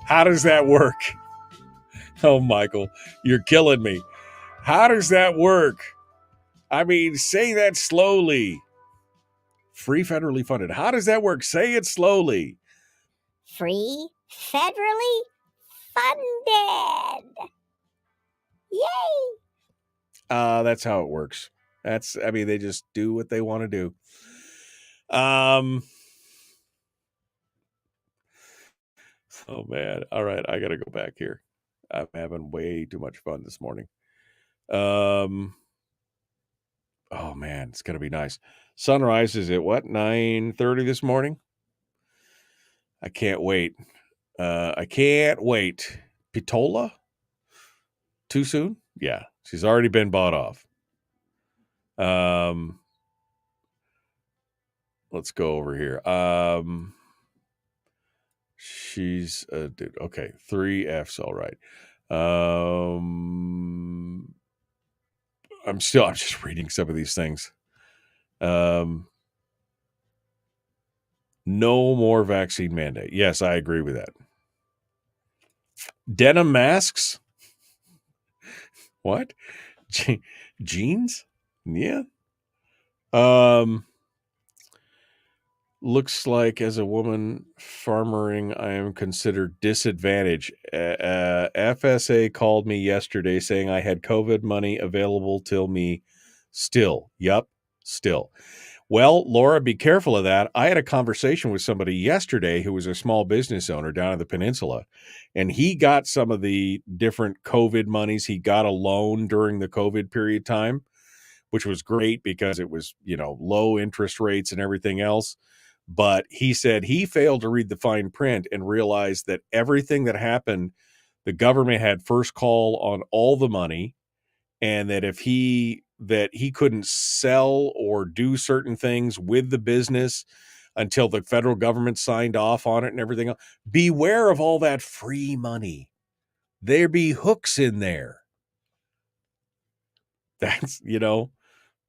Speaker 7: How does that work? Oh, Michael, you're killing me. How does that work? I mean, say that slowly. Free, federally funded. How does that work? Say it slowly.
Speaker 2: Free, federally funded. Yay!
Speaker 7: That's how it works. They just do what they want to do. Oh man. All right. I got to go back here. I'm having way too much fun this morning. Oh man, it's going to be nice. Sunrise is at what? 9:30 this morning. I can't wait. Pitola? Too soon? Yeah. She's already been bought off. Let's go over here. She's a dude. Okay, 3 F's. All right. I'm just reading some of these things. No more vaccine mandate. Yes, I agree with that. Denim masks? What? Jeans? Yeah. Looks like as a woman farmering, I am considered disadvantaged. FSA called me yesterday saying I had COVID money available till me still. Yup, still. Well, Laura, be careful of that. I had a conversation with somebody yesterday who was a small business owner down in the peninsula, and he got some of the different COVID monies. He got a loan during the COVID period time, which was great because it was, low interest rates and everything else. But he said he failed to read the fine print and realized that everything that happened, the government had first call on all the money, and that he couldn't sell or do certain things with the business until the federal government signed off on it and everything else. Beware of all that free money. There be hooks in there. That's,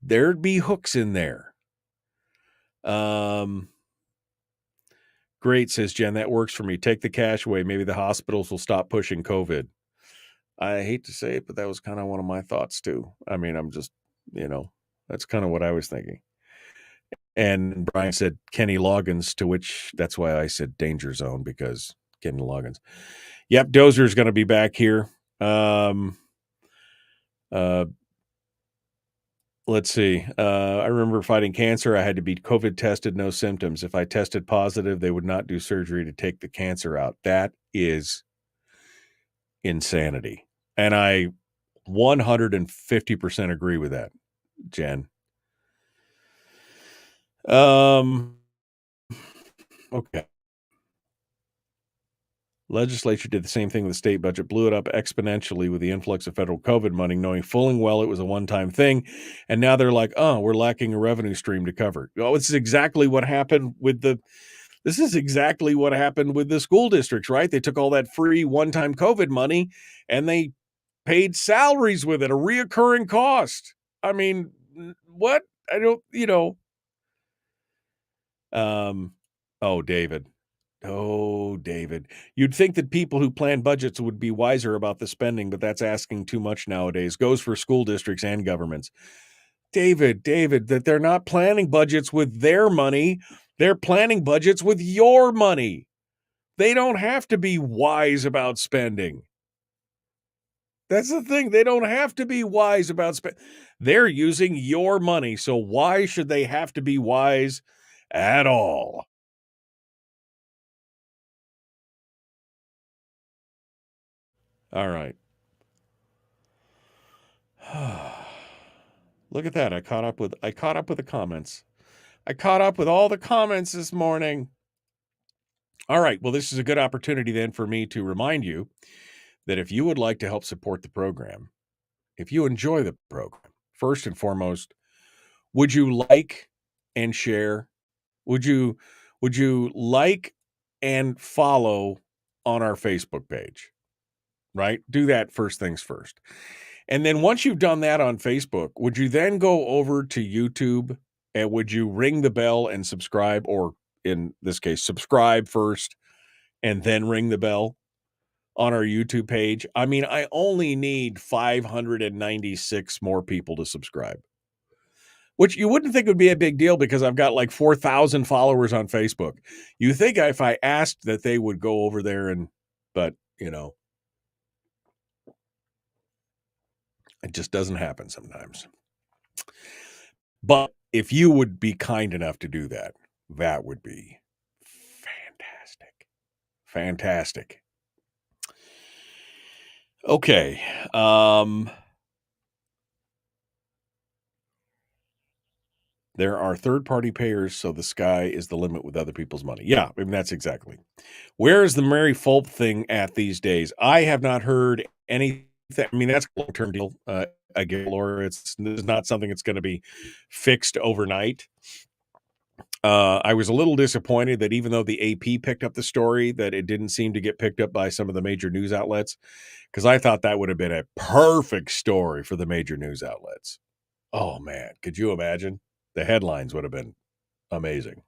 Speaker 7: there'd be hooks in there. Great, says Jen. That works for me. Take the cash away. Maybe the hospitals will stop pushing COVID. I hate to say it, but that was kind of one of my thoughts too. I mean, I'm just, that's kind of what I was thinking. And Brian said Kenny Loggins, to which that's why I said danger zone, because Kenny Loggins. Yep, Dozer's going to be back here. Let's see. I remember fighting cancer. I had to be COVID tested, no symptoms. If I tested positive, they would not do surgery to take the cancer out. That is insanity. And I 150% agree with that, Jen. Okay. Legislature did the same thing with the state budget, blew it up exponentially with the influx of federal COVID money, knowing full well it was a one-time thing. And now they're like, oh, we're lacking a revenue stream to cover. Oh, this is exactly what happened with the school districts, right? They took all that free one-time COVID money and they paid salaries with it, a reoccurring cost. I mean, what? I don't, David. Oh, David. You'd think that people who plan budgets would be wiser about the spending, but that's asking too much nowadays. Goes for school districts and governments. David, that they're not planning budgets with their money. They're planning budgets with your money. They don't have to be wise about spending. That's the thing. They don't have to be wise about spending. They're using your money. So why should they have to be wise at all? All right. Look at that. I caught up with the comments. I caught up with all the comments this morning. All right. Well, this is a good opportunity then for me to remind you that if you would like to help support the program, if you enjoy the program, first and foremost, would you like and share? Would you like and follow on our Facebook page? Right? Do that first things first. And then once you've done that on Facebook, would you then go over to YouTube and would you ring the bell and subscribe, or in this case, subscribe first and then ring the bell on our YouTube page? I mean, I only need 596 more people to subscribe, which you wouldn't think would be a big deal because I've got like 4,000 followers on Facebook. You think if I asked that they would go over there but it just doesn't happen sometimes. But if you would be kind enough to do that, that would be fantastic. Fantastic. Okay. There are third-party payers, so the sky is the limit with other people's money. Yeah, I mean, that's exactly. Where is the Mary Fulp thing at these days? I have not heard anything. I mean, that's a long-term deal. Again, Laura, this is not something that's going to be fixed overnight. I was a little disappointed that even though the AP picked up the story, that it didn't seem to get picked up by some of the major news outlets, because I thought that would have been a perfect story for the major news outlets. Oh, man, could you imagine? The headlines would have been amazing.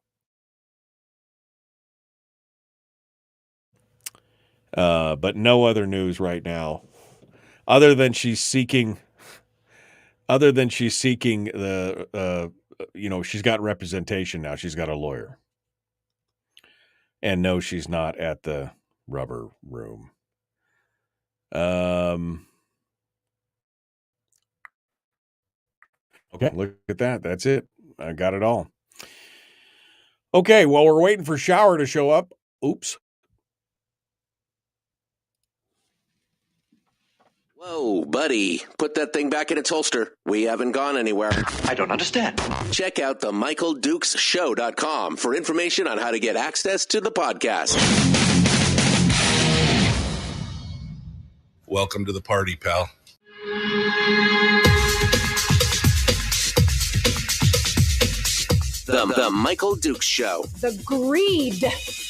Speaker 7: But no other news right now, other than she's seeking the, she's got representation now. She's got a lawyer. And no, she's not at the rubber room. Okay, look at that. That's it. I got it all. Okay, well, we're waiting for Shower to show up. Oops.
Speaker 1: Whoa, buddy. Put that thing back in its holster. We haven't gone anywhere.
Speaker 8: I don't understand.
Speaker 1: Check out the MichaelDukesShow.com for information on how to get access to the podcast.
Speaker 3: Welcome to the party, pal.
Speaker 1: The Michael Dukes Show.
Speaker 4: The greed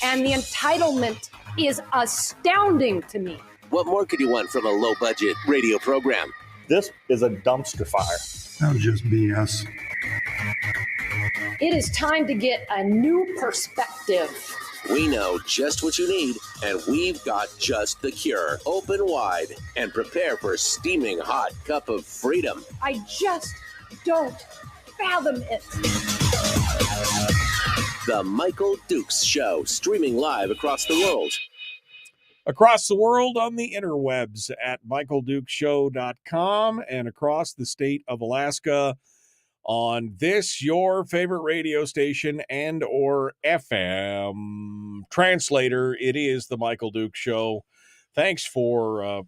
Speaker 4: and the entitlement is astounding to me.
Speaker 1: What more could you want from a low-budget radio program?
Speaker 5: This is a dumpster fire.
Speaker 6: That was just BS.
Speaker 4: It is time to get a new perspective.
Speaker 1: We know just what you need, and we've got just the cure. Open wide and prepare for a steaming hot cup of freedom.
Speaker 4: I just don't fathom it.
Speaker 1: The Michael Dukes Show, streaming live across the world.
Speaker 7: Across the world on the interwebs at MichaelDukesShow.com and across the state of Alaska on this, your favorite radio station and or FM translator. It is the Michael Dukes Show. Thanks for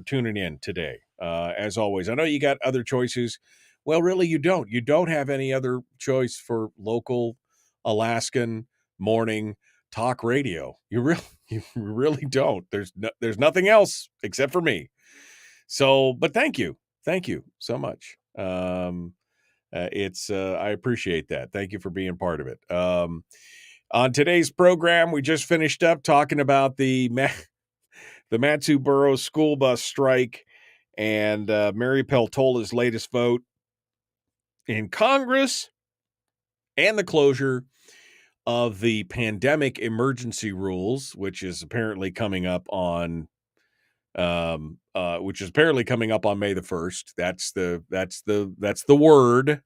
Speaker 7: tuning in today. As always, I know you got other choices. Well, really, you don't. You don't have any other choice for local Alaskan morning talk radio. You really don't. There's nothing else except for me. So, but thank you so much. I appreciate that. Thank you for being part of it. On today's program, we just finished up talking about the Matsu-Borough school bus strike and Mary Peltola's latest vote in Congress and the closure of the pandemic emergency rules, which is apparently coming up on May the 1st. That's the word.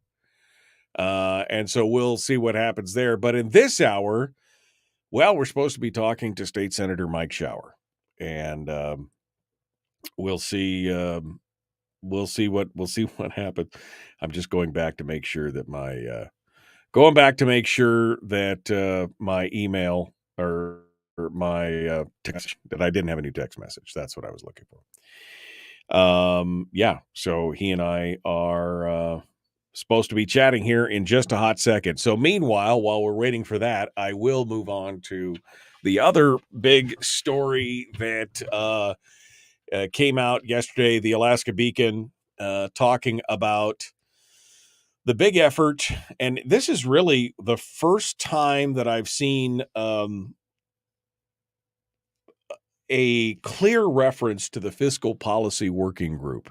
Speaker 7: And so we'll see what happens there. But in this hour, well, we're supposed to be talking to State Senator Mike Shower, and we'll see what happens. I'm just going back to make sure that my email or my text, that I didn't have a new text message. That's what I was looking for. So he and I are supposed to be chatting here in just a hot second. So meanwhile, while we're waiting for that, I will move on to the other big story that came out yesterday, the Alaska Beacon, talking about the big effort. And this is really the first time that I've seen a clear reference to the Fiscal Policy Working Group.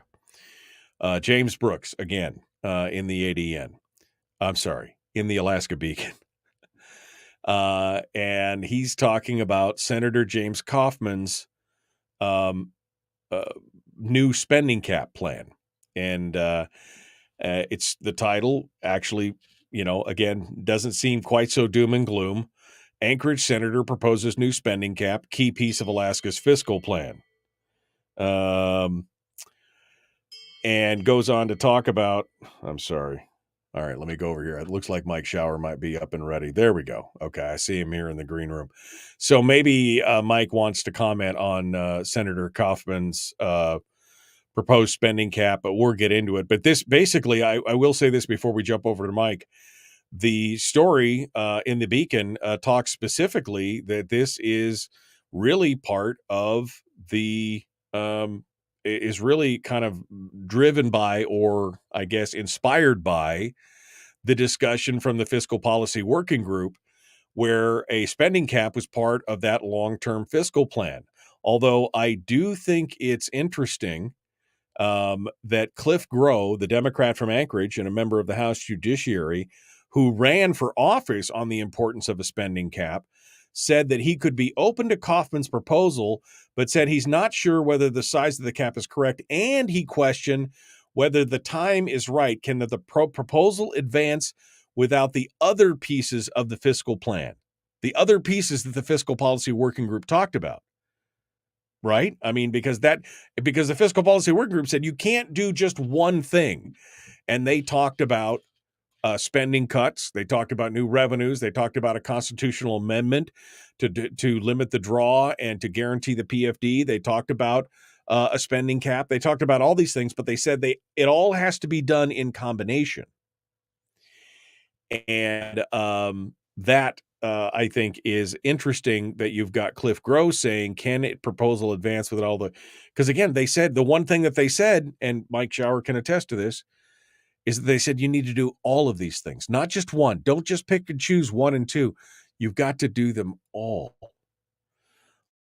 Speaker 7: James Brooks, again, in the ADN. I'm sorry, in the Alaska Beacon. And he's talking about Senator James Kaufman's new spending cap plan. And it's the title actually, again, doesn't seem quite so doom and gloom. Anchorage senator proposes new spending cap, key piece of Alaska's fiscal plan. And goes on to talk about, I'm sorry. All right, let me go over here. It looks like Mike Shower might be up and ready. There we go. Okay, I see him here in the green room. So maybe Mike wants to comment on Senator Kaufman's proposed spending cap, but we'll get into it. But this basically, I will say this before we jump over to Mike. The story in the Beacon talks specifically that this is really part of the is really kind of driven by, or I guess inspired by, the discussion from the Fiscal Policy Working Group, where a spending cap was part of that long-term fiscal plan. Although I do think it's interesting that Cliff Grow, the Democrat from Anchorage and a member of the House Judiciary, who ran for office on the importance of a spending cap, said that he could be open to Kaufman's proposal, but said he's not sure whether the size of the cap is correct, and he questioned whether the time is right. Can the proposal advance without the other pieces of the fiscal plan? the other pieces that the fiscal policy working group talked about. Right? I mean, because the fiscal policy working group said you can't do just one thing. And they talked about spending cuts. They talked about new revenues. They talked about a constitutional amendment to limit the draw and to guarantee the PFD. They talked about a spending cap. They talked about all these things, but they said it all has to be done in combination. And that I think is interesting that you've got Cliff Gross saying, can it proposal advance with all the, because again, they said the one thing that they said, and Mike Schauer can attest to this, is that they said you need to do all of these things, not just one. Don't just pick and choose 1 and 2. You've got to do them all.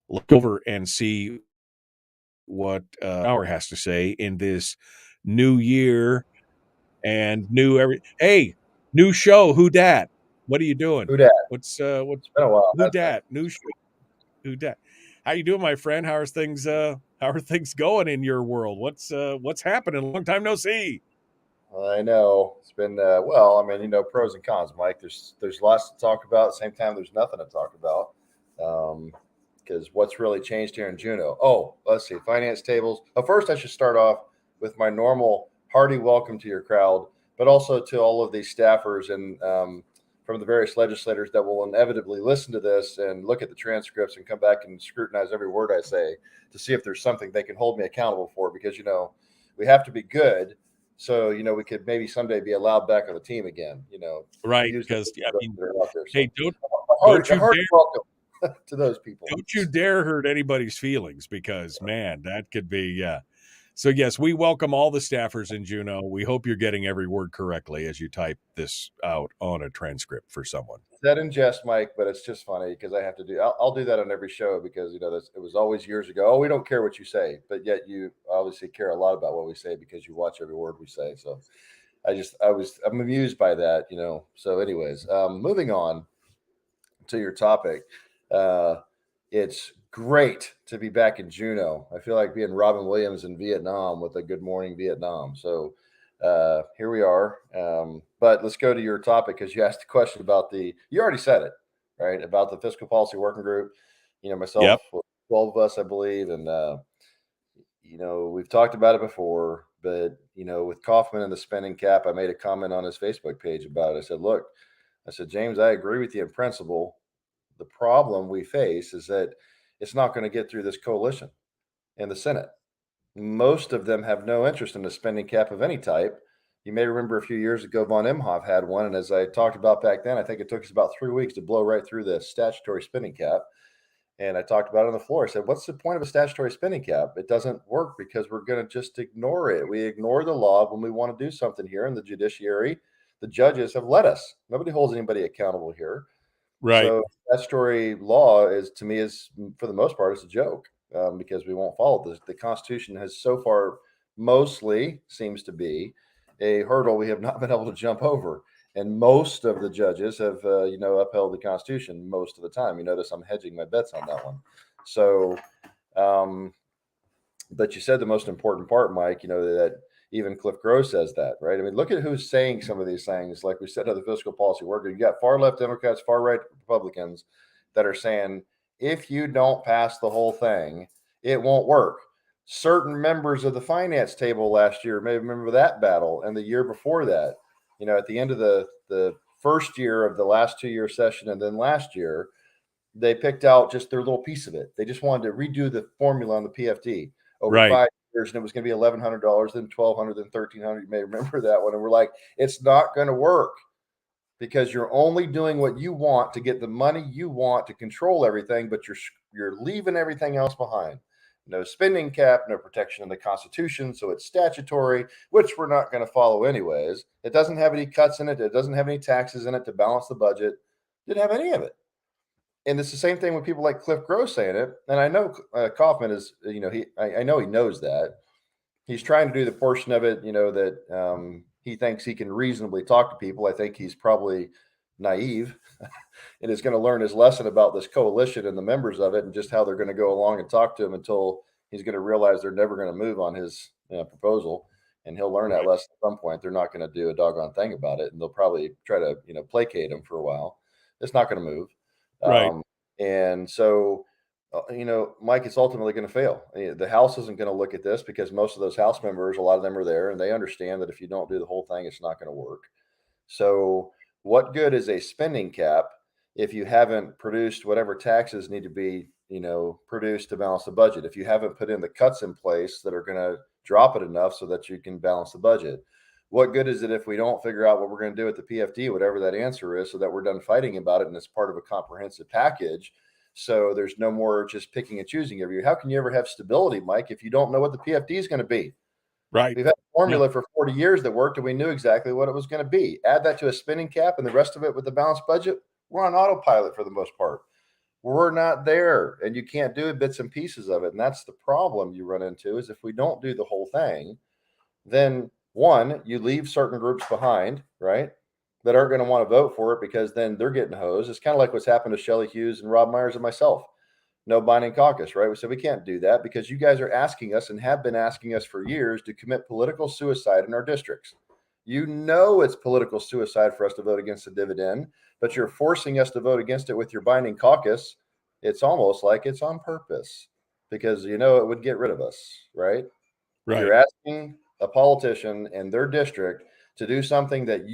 Speaker 7: Look over and see what Schauer has to say in this new year and hey, new show. Who dat? What are you doing?
Speaker 8: Who dat?
Speaker 7: What's
Speaker 8: It's been a while.
Speaker 7: who dat? New show. Who dat? How you doing, my friend? How are things going in your world? What's happening? Long time no see.
Speaker 8: I know it's been well. I mean, pros and cons, Mike. There's lots to talk about. At the same time, there's nothing to talk about because what's really changed here in Juneau? Oh, let's see, finance tables. First, I should start off with my normal hearty welcome to your crowd, but also to all of these staffers and from the various legislators that will inevitably listen to this and look at the transcripts and come back and scrutinize every word I say to see if there's something they can hold me accountable for. Because we have to be good. So, we could maybe someday be allowed back on the team again,
Speaker 7: Right. Because, hey, don't you
Speaker 8: dare welcome to those people.
Speaker 7: Don't you dare hurt anybody's feelings because, man, that could be, yeah. So, yes, we welcome all the staffers in Juneau. We hope you're getting every word correctly as you type this out on a transcript for someone.
Speaker 8: That in jest, Mike, but it's just funny because I have to do. I'll do that on every show because it was always years ago. Oh, we don't care what you say, but yet you obviously care a lot about what we say because you watch every word we say. So I'm amused by that, So, anyways, moving on to your topic, it's great to be back in Juneau. I feel like being Robin Williams in Vietnam with a Good Morning Vietnam. So here we are. But let's go to your topic because you asked a question about you already said it, right? About the fiscal policy working group. Myself,
Speaker 7: Yep.
Speaker 8: 12 of us, I believe. And, we've talked about it before, but, with Kaufman and the spending cap, I made a comment on his Facebook page about it. I said, James, I agree with you in principle. The problem we face is that it's not going to get through this coalition in the Senate. Most of them have no interest in a spending cap of any type. You may remember a few years ago, Von Imhoff had one. And as I talked about back then, I think it took us about 3 weeks to blow right through the statutory spending cap. And I talked about it on the floor. I said, what's the point of a statutory spending cap? It doesn't work because we're going to just ignore it. We ignore the law when we want to do something here in the judiciary. The judges have let us. Nobody holds anybody accountable here.
Speaker 7: Right.
Speaker 8: So statutory law is for the most part, it's a joke because we won't follow this. The Constitution has so far mostly seems to be a hurdle we have not been able to jump over. And most of the judges have, upheld the Constitution most of the time. You notice I'm hedging my bets on that one. So, but you said the most important part, Mike, that even Cliff Gross says that, right? I mean, look at who's saying some of these things. Like we said, of the fiscal policy worker, you got far left Democrats, far right Republicans that are saying, if you don't pass the whole thing, it won't work. Certain members of the finance table last year may remember that battle, and the year before that, at the end of the first year of the last 2-year session, and then last year, they picked out just their little piece of it. They just wanted to redo the formula on the PFD over 5 years, and it was going to be $1,100, then $1,200, then $1,300. You may remember that one. And we're like, it's not going to work because you're only doing what you want to get the money you want to control everything, but you're leaving everything else behind. No spending cap, no protection in the Constitution, so it's statutory, which we're not going to follow anyways. It doesn't have any cuts in it. It doesn't have any taxes in it to balance the budget. Didn't have any of it. And it's the same thing with people like Cliff Gross saying it. And I know Kaufman is, I know he knows that. He's trying to do the portion of it, that he thinks he can reasonably talk to people. I think he's probably naive and is going to learn his lesson about this coalition and the members of it and just how they're going to go along and talk to him until he's going to realize they're never going to move on his proposal. And he'll learn that lesson at some point. They're not going to do a doggone thing about it. And they'll probably try to, placate him for a while. It's not going to move.
Speaker 7: Right.
Speaker 8: And so, Mike, it's ultimately going to fail. The House isn't going to look at this because most of those House members, a lot of them are there, and they understand that if you don't do the whole thing, it's not going to work. So, what good is a spending cap if you haven't produced whatever taxes need to be, produced to balance the budget? If you haven't put in the cuts in place that are going to drop it enough so that you can balance the budget? What good is it if we don't figure out what we're going to do with the PFD, whatever that answer is, so that we're done fighting about it and it's part of a comprehensive package? So there's no more just picking and choosing every year. How can you ever have stability, Mike, if you don't know what the PFD is going to be?
Speaker 7: Right.
Speaker 8: We've had a formula for 40 years that worked, and we knew exactly what it was going to be. Add that to a spending cap and the rest of it with the balanced budget, we're on autopilot for the most part. We're not there, and you can't do bits and pieces of it. And that's the problem you run into, is if we don't do the whole thing, then one, you leave certain groups behind, right, that aren't going to want to vote for it because then they're getting hosed. It's kind of like what's happened to Shelley Hughes and Rob Myers and myself. No binding caucus, right? We said we can't do that because you guys are asking us and have been asking us for years to commit political suicide in our districts. You know it's political suicide for us to vote against the dividend, but you're forcing us to vote against it with your binding caucus. It's almost like it's on purpose because it would get rid of us, right?
Speaker 7: Right.
Speaker 8: You're asking a politician in their district to do something that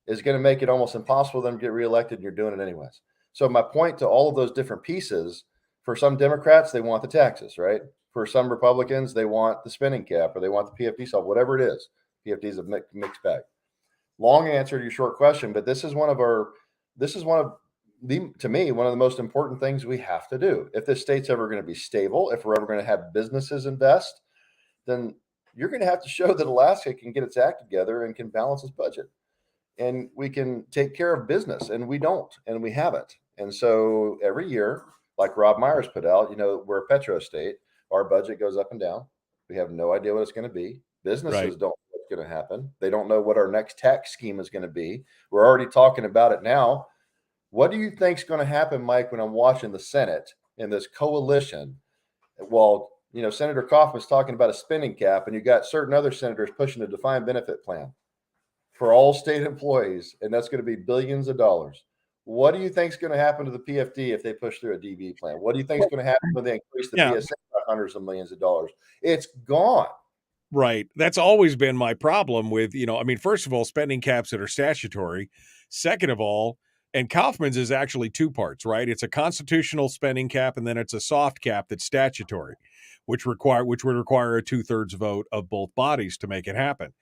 Speaker 8: is going to make it almost impossible for them to get reelected, and you're doing it anyways. So my point to all of those different pieces, for some Democrats, they want the taxes, right? For some Republicans, they want the spending cap or they want the PFD solved, whatever it is. PFD is a mixed bag. Long answer to your short question, but this is one of to me, one of the most important things we have to do. If this state's ever going to be stable, if we're ever going to have businesses invest, then you're going to have to show that Alaska can get its act together and can balance its budget. And we can take care of business, and we don't, and we haven't. And so every year, like Rob Myers put out, we're a petro state. Our budget goes up and down. We have no idea what it's going to be. Businesses don't know what's going to happen. They don't know what our next tax scheme is going to be. We're already talking about it now. What do you think is going to happen, Mike, when I'm watching the Senate in this coalition? Well, Senator Kaufman's talking about a spending cap, and you got certain other senators pushing a defined benefit plan for all state employees, and that's going to be billions of dollars. What do you think is going to happen to the PFD if they push through a DB plan? What do you think is going to happen when they increase the PSA by hundreds of millions of dollars? It's gone.
Speaker 7: Right. That's always been my problem with, first of all, spending caps that are statutory. Second of all, and Kaufman's is actually two parts, right? It's a constitutional spending cap, and then it's a soft cap that's statutory, which would require a 2/3 vote of both bodies to make it happen.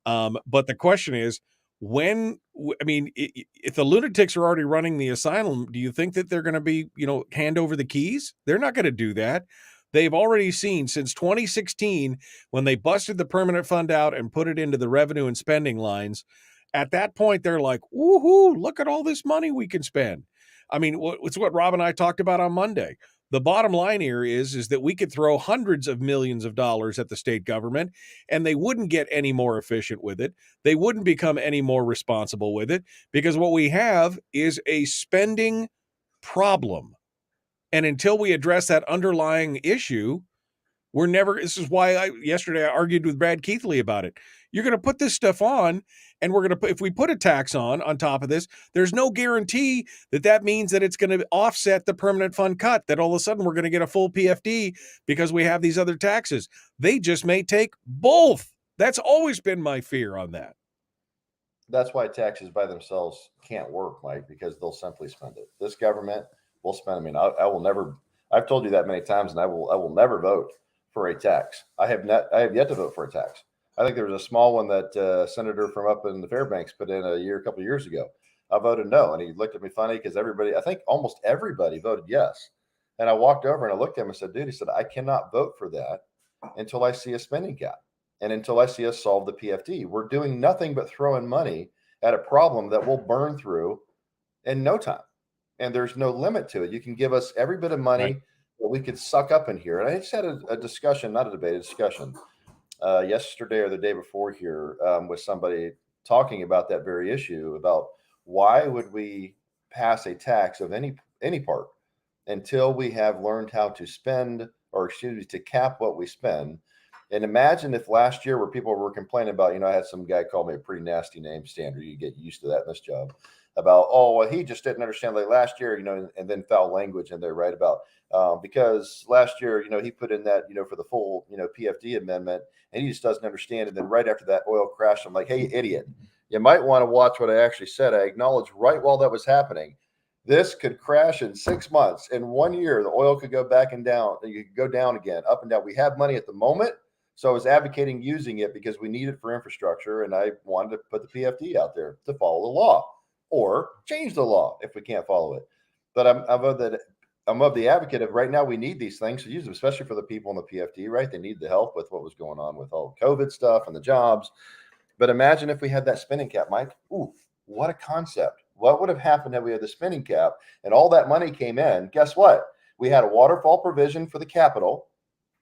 Speaker 7: But the question is, if the lunatics are already running the asylum, do you think that they're going to be, hand over the keys? They're not going to do that. They've already seen since 2016, when they busted the permanent fund out and put it into the revenue and spending lines. At that point, they're like, woohoo, look at all this money we can spend. It's what Rob and I talked about on Monday. The bottom line here is that we could throw hundreds of millions of dollars at the state government, and they wouldn't get any more efficient with it. They wouldn't become any more responsible with it, because what we have is a spending problem. And until we address that underlying issue, this is why yesterday I argued with Brad Keithley about it. You're going to put this stuff on, and if we put a tax on top of this, there's no guarantee that means that it's going to offset the permanent fund cut, that all of a sudden we're going to get a full PFD because we have these other taxes. They just may take both. That's always been my fear on that.
Speaker 8: That's why taxes by themselves can't work, Mike, because they'll simply spend it. This government will spend. I will never, I've told you that many times, and I will never vote for a tax. I have yet to vote for a tax. I think there was a small one that a senator from up in the Fairbanks put in a couple of years ago. I voted no, and he looked at me funny because I think almost everybody voted yes. And I walked over and I looked at him and said, dude, he said, I cannot vote for that until I see a spending cap and until I see us solve the PFD. We're doing nothing but throwing money at a problem that will burn through in no time. And there's no limit to it. You can give us every bit of money that we could suck up in here. And I just had a discussion, not a debate, a discussion yesterday or the day before here with somebody talking about that very issue, about why would we pass a tax of any part until we have learned how to spend, or to cap what we spend. And imagine if last year, where people were complaining about, I had some guy call me a pretty nasty name, Standard. You get used to that in this job. about, oh, well, he just didn't understand like last year, and then foul language in there, right? About because last year, he put in that, for the full, PFD amendment, and he just doesn't understand. And then right after that oil crashed, I'm like, hey, idiot, you might want to watch what I actually said. I acknowledged right while that was happening. This could crash in 6 months. In 1 year, the oil could go back and down. You could go down again, up and down. We have money at the moment. So I was advocating using it because we need it for infrastructure. And I wanted to put the PFD out there to follow the law or change the law if we can't follow it. But I'm of the advocate of right now we need these things to use them, especially for the people in the PFD, right? They need the help with what was going on with all COVID stuff and the jobs. But imagine if we had that spending cap, Mike. Ooh, what a concept. What would have happened if we had the spending cap and all that money came in? Guess what? We had a waterfall provision for the capital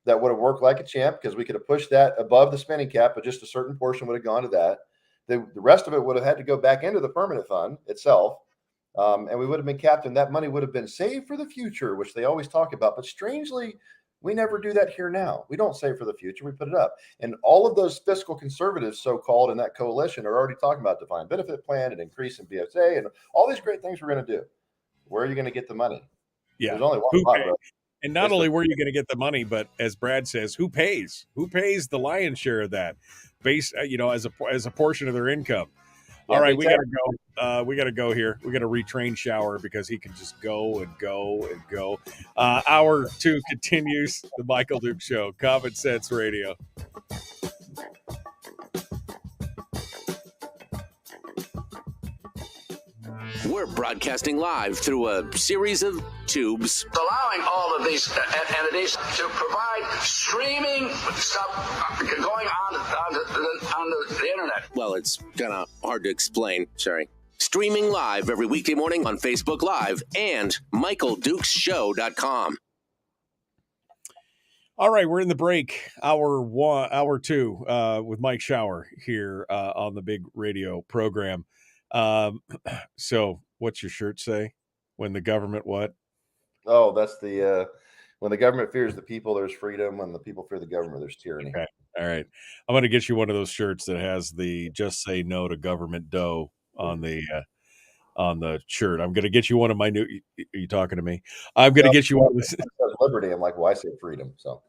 Speaker 8: that would have worked like a champ because we could have pushed that above the spending cap, but just a certain portion would have gone to that. The rest of it would have had to go back into the permanent fund itself. And we would have been capped, and that money would have been saved for the future, which they always talk about. But strangely, we never do that here now. We don't save for the future. We put it up. And all of those fiscal conservatives, so-called, in that coalition are already talking about defined benefit plan and increase in BSA and all these great things we're going to do. Where are you going to get the money?
Speaker 7: Yeah.
Speaker 8: There's only one pot, bro.
Speaker 7: And not only where you're going to get the money, but as Brad says, who pays? Who pays the lion's share of that, base? As a portion of their income. Yeah, all right, we got to go. We got to go here. We got to retrain Shower because he can just go and go and go. Hour 2 continues. The Michael Duke Show, Common Sense Radio.
Speaker 1: We're broadcasting live through a series of tubes,
Speaker 9: allowing all of these entities to provide streaming stuff going on the internet.
Speaker 1: Well, it's kind of hard to explain. Sorry. Streaming live every weekday morning on Facebook Live and MichaelDukesShow.com.
Speaker 7: All right, we're in the break. Hour 2 with Mike Shower here on the big radio program. So what's your shirt say? When the government what?
Speaker 8: Oh, that's the when the government fears the people, there's freedom. When the people fear the government, there's tyranny.
Speaker 7: Okay. All right. I'm going to get you one of those shirts that has the "Just Say No to Government Dough" on the shirt. I'm going to get you one of my new. Are you talking to me? I'm going to get you one of this.
Speaker 8: Liberty. I'm like, well, I say freedom. So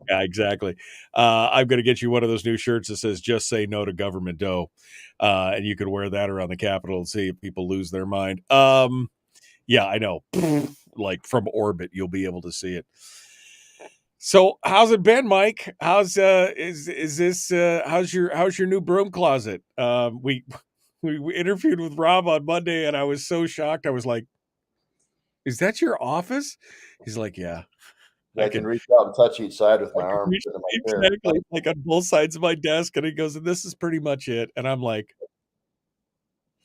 Speaker 7: yeah, exactly. I'm going to get you one of those new shirts that says "Just Say No to Government Dough," and you could wear that around the Capitol and see if people lose their mind. Yeah, I know. Like from orbit, you'll be able to see it. So, how's it been, Mike? How's how's your new broom closet? We interviewed with Rob on Monday, and I was so shocked. I was like, "Is that your office?" He's like, "Yeah."
Speaker 8: I can reach out and touch each side with my arm.
Speaker 7: Exactly, like on both sides of my desk. And he goes, "And this is pretty much it." And I'm like,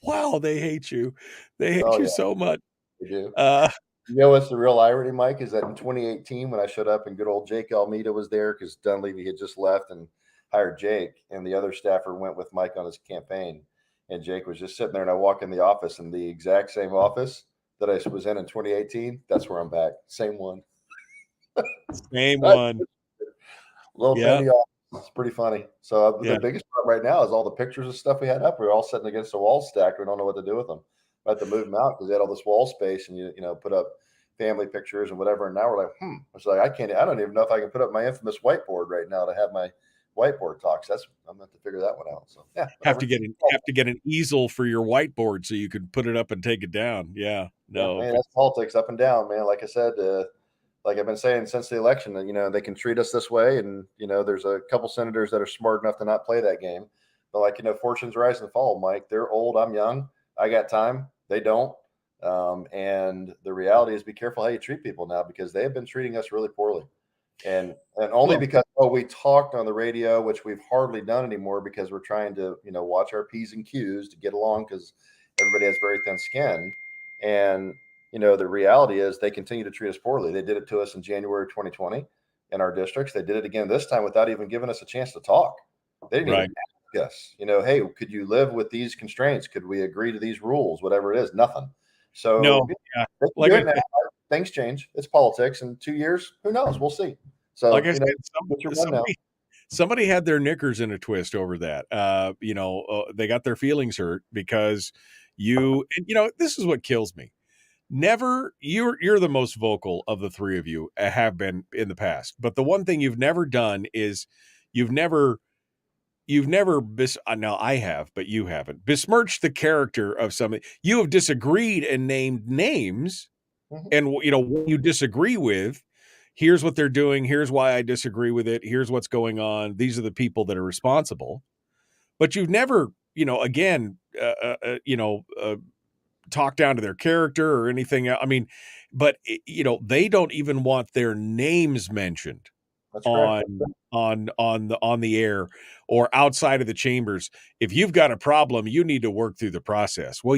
Speaker 7: "Wow, they hate you. They hate you so much."
Speaker 8: They do. You know what's the real irony, Mike, is that in 2018, when I showed up and good old Jake Almeida was there because Dunleavy had just left and hired Jake, and the other staffer went with Mike on his campaign, and Jake was just sitting there, and I walk in the office, and the exact same office that I was in 2018, that's where I'm back. Same one.
Speaker 7: Same one.
Speaker 8: Little tiny office. It's pretty funny. So the biggest part right now is all the pictures of stuff we had up. We were all sitting against the wall stacked. We don't know what to do with them. I had to move them out because they had all this wall space, and you put up family pictures and whatever. And now we're like, It's like I don't even know if I can put up my infamous whiteboard right now to have my whiteboard talks. I'm going to figure that one out. So yeah,
Speaker 7: have to get an easel for your whiteboard so you can put it up and take it down. Yeah, no,
Speaker 8: man, that's politics up and down, man. Like I said, like I've been saying since the election, that they can treat us this way, and there's a couple senators that are smart enough to not play that game. But fortunes rise and fall, Mike. They're old. I'm young. I got time. They don't. And the reality is, be careful how you treat people now, because they have been treating us really poorly. And only because we talked on the radio, which we've hardly done anymore because we're trying to watch our P's and Q's to get along, because everybody has very thin skin. And the reality is they continue to treat us poorly. They did it to us in January 2020 in our districts. They did it again this time without even giving us a chance to talk. They didn't even ask us, hey, could you live with these constraints? Could we agree to these rules? Whatever it is, nothing. So
Speaker 7: no,
Speaker 8: things change. It's politics. In 2 years, who knows? We'll see. So
Speaker 7: like I said, somebody had their knickers in a twist over that. They got their feelings hurt because This is what kills me. Never, you're the most vocal of the three of you, have been in the past. But the one thing you've never done is you've never now I have, but you haven't besmirched the character of somebody. You have disagreed and named names, and what you disagree with. Here's what they're doing. Here's why I disagree with it. Here's what's going on. These are the people that are responsible. But you've never, talk down to their character or anything. I mean, but they don't even want their names mentioned on the air or outside of the chambers. If you've got a problem, you need to work through the process. Well,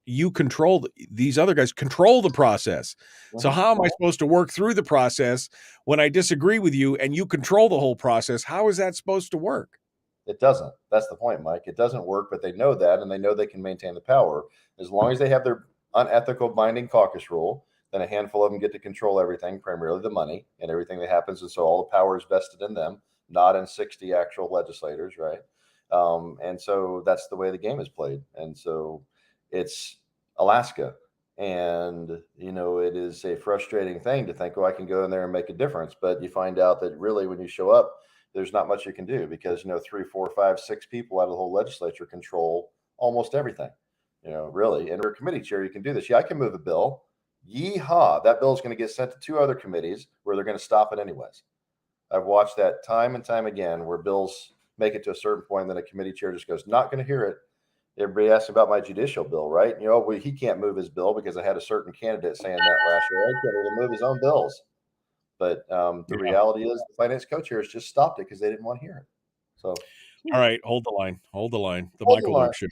Speaker 7: you control these other guys control the process. So how am I supposed to work through the process when I disagree with you and you control the whole process? How is that supposed to work?
Speaker 8: It doesn't. That's the point, Mike. It doesn't work, but they know that, and they know they can maintain the power. As long as they have their unethical binding caucus rule, then a handful of them get to control everything, primarily the money and everything that happens. And so all the power is vested in them, not in 60 actual legislators, right? And so that's the way the game is played. And so it's Alaska. And, it is a frustrating thing to think, I can go in there and make a difference. But you find out that really when you show up, there's not much you can do because, 3, 4, 5, 6 people out of the whole legislature control almost everything, really. And for a committee chair, you can do this. Yeah, I can move a bill. Yeehaw. That bill is going to get sent to 2 other committees where they're going to stop it anyways. I've watched that time and time again where bills make it to a certain point, and then a committee chair just goes, not going to hear it. Everybody asks about my judicial bill, right? He can't move his bill because I had a certain candidate saying that last year. He can't even move his own bills. But the reality is the finance co-chairs just stopped it because they didn't want to hear it. So,
Speaker 7: all right, hold the line. The Michael Luke Show.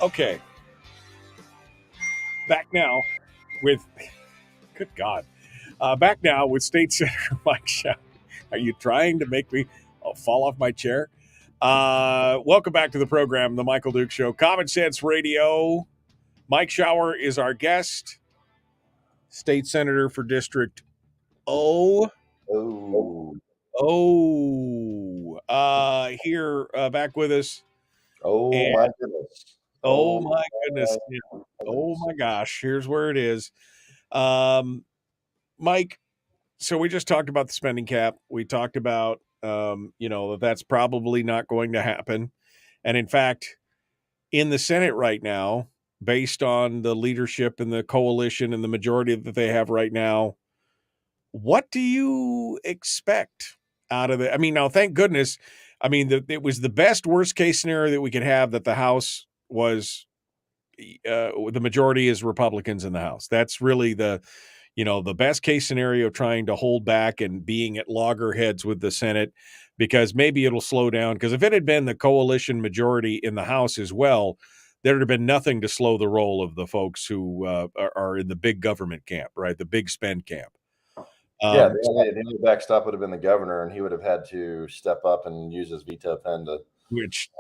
Speaker 7: Okay. Back now with State Senator Mike Shower. Are you trying to make me fall off my chair? Welcome back to the program, The Michael Duke Show. Common Sense Radio. Mike Shower is our guest. State Senator for District O. Here back with us.
Speaker 8: My goodness.
Speaker 7: Oh my goodness. Oh my gosh. Here's where it is. Mike, so we just talked about the spending cap. We talked about, that's probably not going to happen. And in fact, in the Senate right now, based on the leadership and the coalition and the majority that they have right now, what do you expect out of it? I mean, now, thank goodness. I mean, it was the best worst case scenario that we could have, that the House was the majority is Republicans in the House. That's really the best case scenario, trying to hold back and being at loggerheads with the Senate, because maybe it'll slow down. Because if it had been the coalition majority in the House as well, there would have been nothing to slow the roll of the folks who are in the big government camp, right? The big spend camp.
Speaker 8: The only backstop would have been the governor, and he would have had to step up and use his veto pen to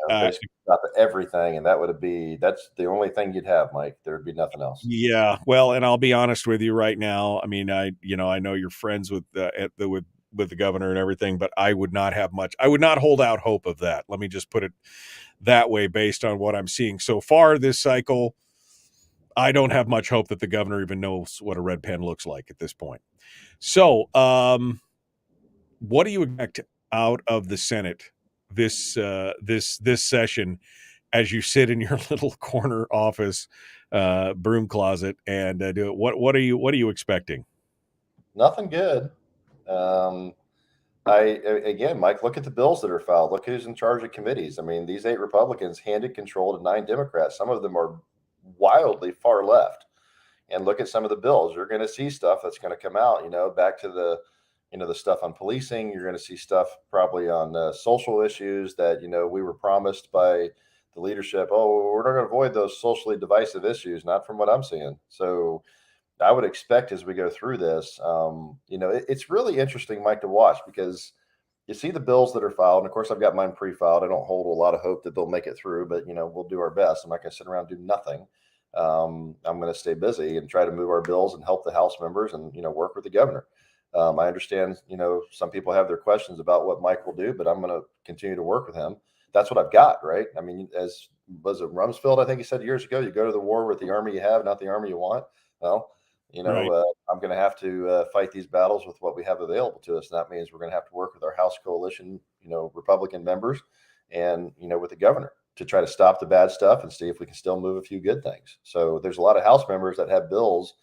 Speaker 8: basically stop everything, and that's the only thing you'd have, Mike. There would be nothing else.
Speaker 7: Yeah, well, and I'll be honest with you right now. I mean, I know you're friends with the governor and everything, but I would not have much. I would not hold out hope of that. Let me just put it that way, based on what I'm seeing so far this cycle. I don't have much hope that the governor even knows what a red pen looks like at this point. So, what do you expect out of the Senate this session, as you sit in your little corner office, broom closet, and do it? What are you expecting?
Speaker 8: Nothing good. Again, Mike, look at the bills that are filed. Look who's in charge of committees. I mean, these 8 Republicans handed control to 9 Democrats. Some of them are wildly far left. And look at some of the bills. You're going to see stuff that's going to come out, back to the stuff on policing. You're going to see stuff probably on social issues that, we were promised by the leadership, oh, we're not going to avoid those socially divisive issues, not from what I'm seeing. So I would expect as we go through this, it's really interesting, Mike, to watch because you see the bills that are filed. And of course, I've got mine pre-filed. I don't hold a lot of hope that they'll make it through, but we'll do our best. I'm not going to sit around and do nothing. I'm going to stay busy and try to move our bills and help the House members and work with the governor. I understand, some people have their questions about what Mike will do, but I'm going to continue to work with him. That's what I've got, right? I mean, as was it Rumsfeld, I think he said years ago, you go to the war with the army you have, not the army you want. Well,
Speaker 7: Right.
Speaker 8: I'm going to have to fight these battles with what we have available to us. And that means we're going to have to work with our House coalition, Republican members and, with the governor to try to stop the bad stuff and see if we can still move a few good things. So there's a lot of House members that have bills,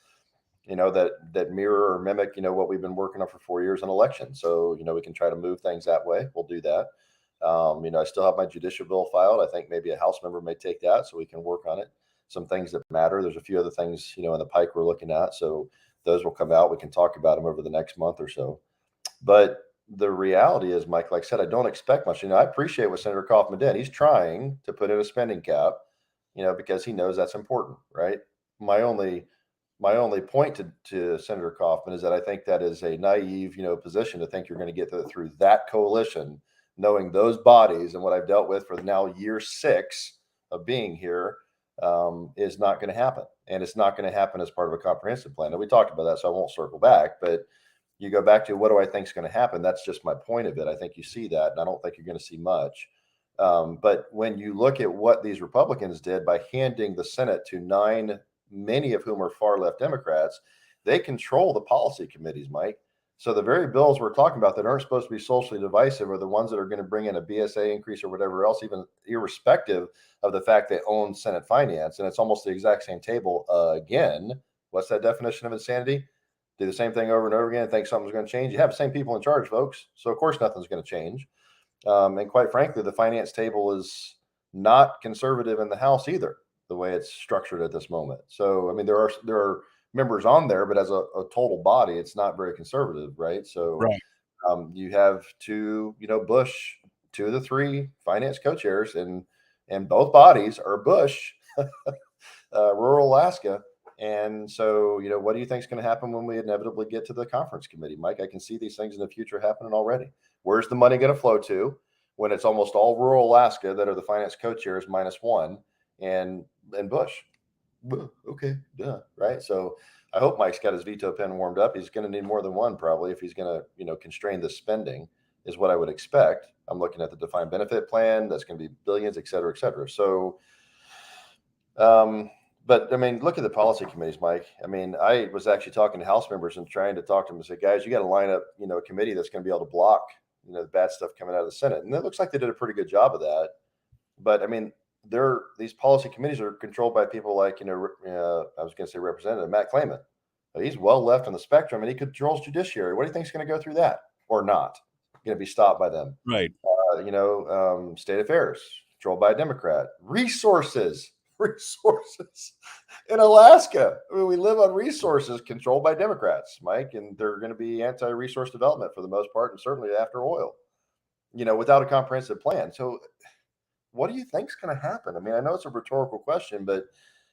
Speaker 8: that mirror or mimic, what we've been working on for 4 years in elections. So, we can try to move things that way. We'll do that. I still have my judicial bill filed. I think maybe a House member may take that so we can work on it. Some things that matter. There's a few other things, in the pike we're looking at. So those will come out. We can talk about them over the next month or so. But the reality is, Mike, like I said, I don't expect much. I appreciate what Senator Kaufman did. He's trying to put in a spending cap, because he knows that's important, right? My only point to Senator Kaufman is that I think that is a naive, position to think you're going to get through that coalition, knowing those bodies and what I've dealt with for now year 6 of being here is not going to happen. And it's not going to happen as part of a comprehensive plan. And we talked about that, so I won't circle back, but you go back to what do I think is going to happen? That's just my point of it. I think you see that, and I don't think you're going to see much. But when you look at what these Republicans did by handing the Senate to 9, many of whom are far left Democrats, they control the policy committees, Mike. So the very bills we're talking about that aren't supposed to be socially divisive are the ones that are going to bring in a BSA increase or whatever else, even irrespective of the fact they own Senate finance. And it's almost the exact same table again. What's that definition of insanity? Do the same thing over and over again and think something's going to change. You have the same people in charge, folks. So of course nothing's going to change. And quite frankly, the finance table is not conservative in the House either, the way it's structured at this moment. So, I mean, there are members on there, but as a total body, it's not very conservative, right? So
Speaker 7: Right.
Speaker 8: You have Bush, 2 of the 3 finance co-chairs, and both bodies are Bush, rural Alaska. And so, what do you think is going to happen when we inevitably get to the conference committee, Mike? I can see these things in the future happening already. Where's the money going to flow to when it's almost all rural Alaska that are the finance co-chairs -1 and Bush? Okay, yeah, right. So I hope Mike's got his veto pen warmed up. He's going to need more than one probably if he's going to, constrain the spending is what I would expect. I'm looking at the defined benefit plan. That's going to be billions, et cetera, et cetera. So, but I mean, look at the policy committees, Mike. I mean, I was actually talking to House members and trying to talk to them and say, guys, you got to line up, a committee that's going to be able to block, the bad stuff coming out of the Senate. And it looks like they did a pretty good job of that. But I mean, these policy committees are controlled by people like, I was going to say Representative Matt Claimant. He's well left on the spectrum and he controls judiciary. What do you think is going to go through that or not? Going to be stopped by them?
Speaker 7: Right.
Speaker 8: State affairs controlled by a Democrat. Resources in Alaska. I mean, we live on resources controlled by Democrats, Mike, and they're going to be anti-resource development for the most part, and certainly after oil, without a comprehensive plan. So what do you think is going to happen? I mean, I know it's a rhetorical question, but,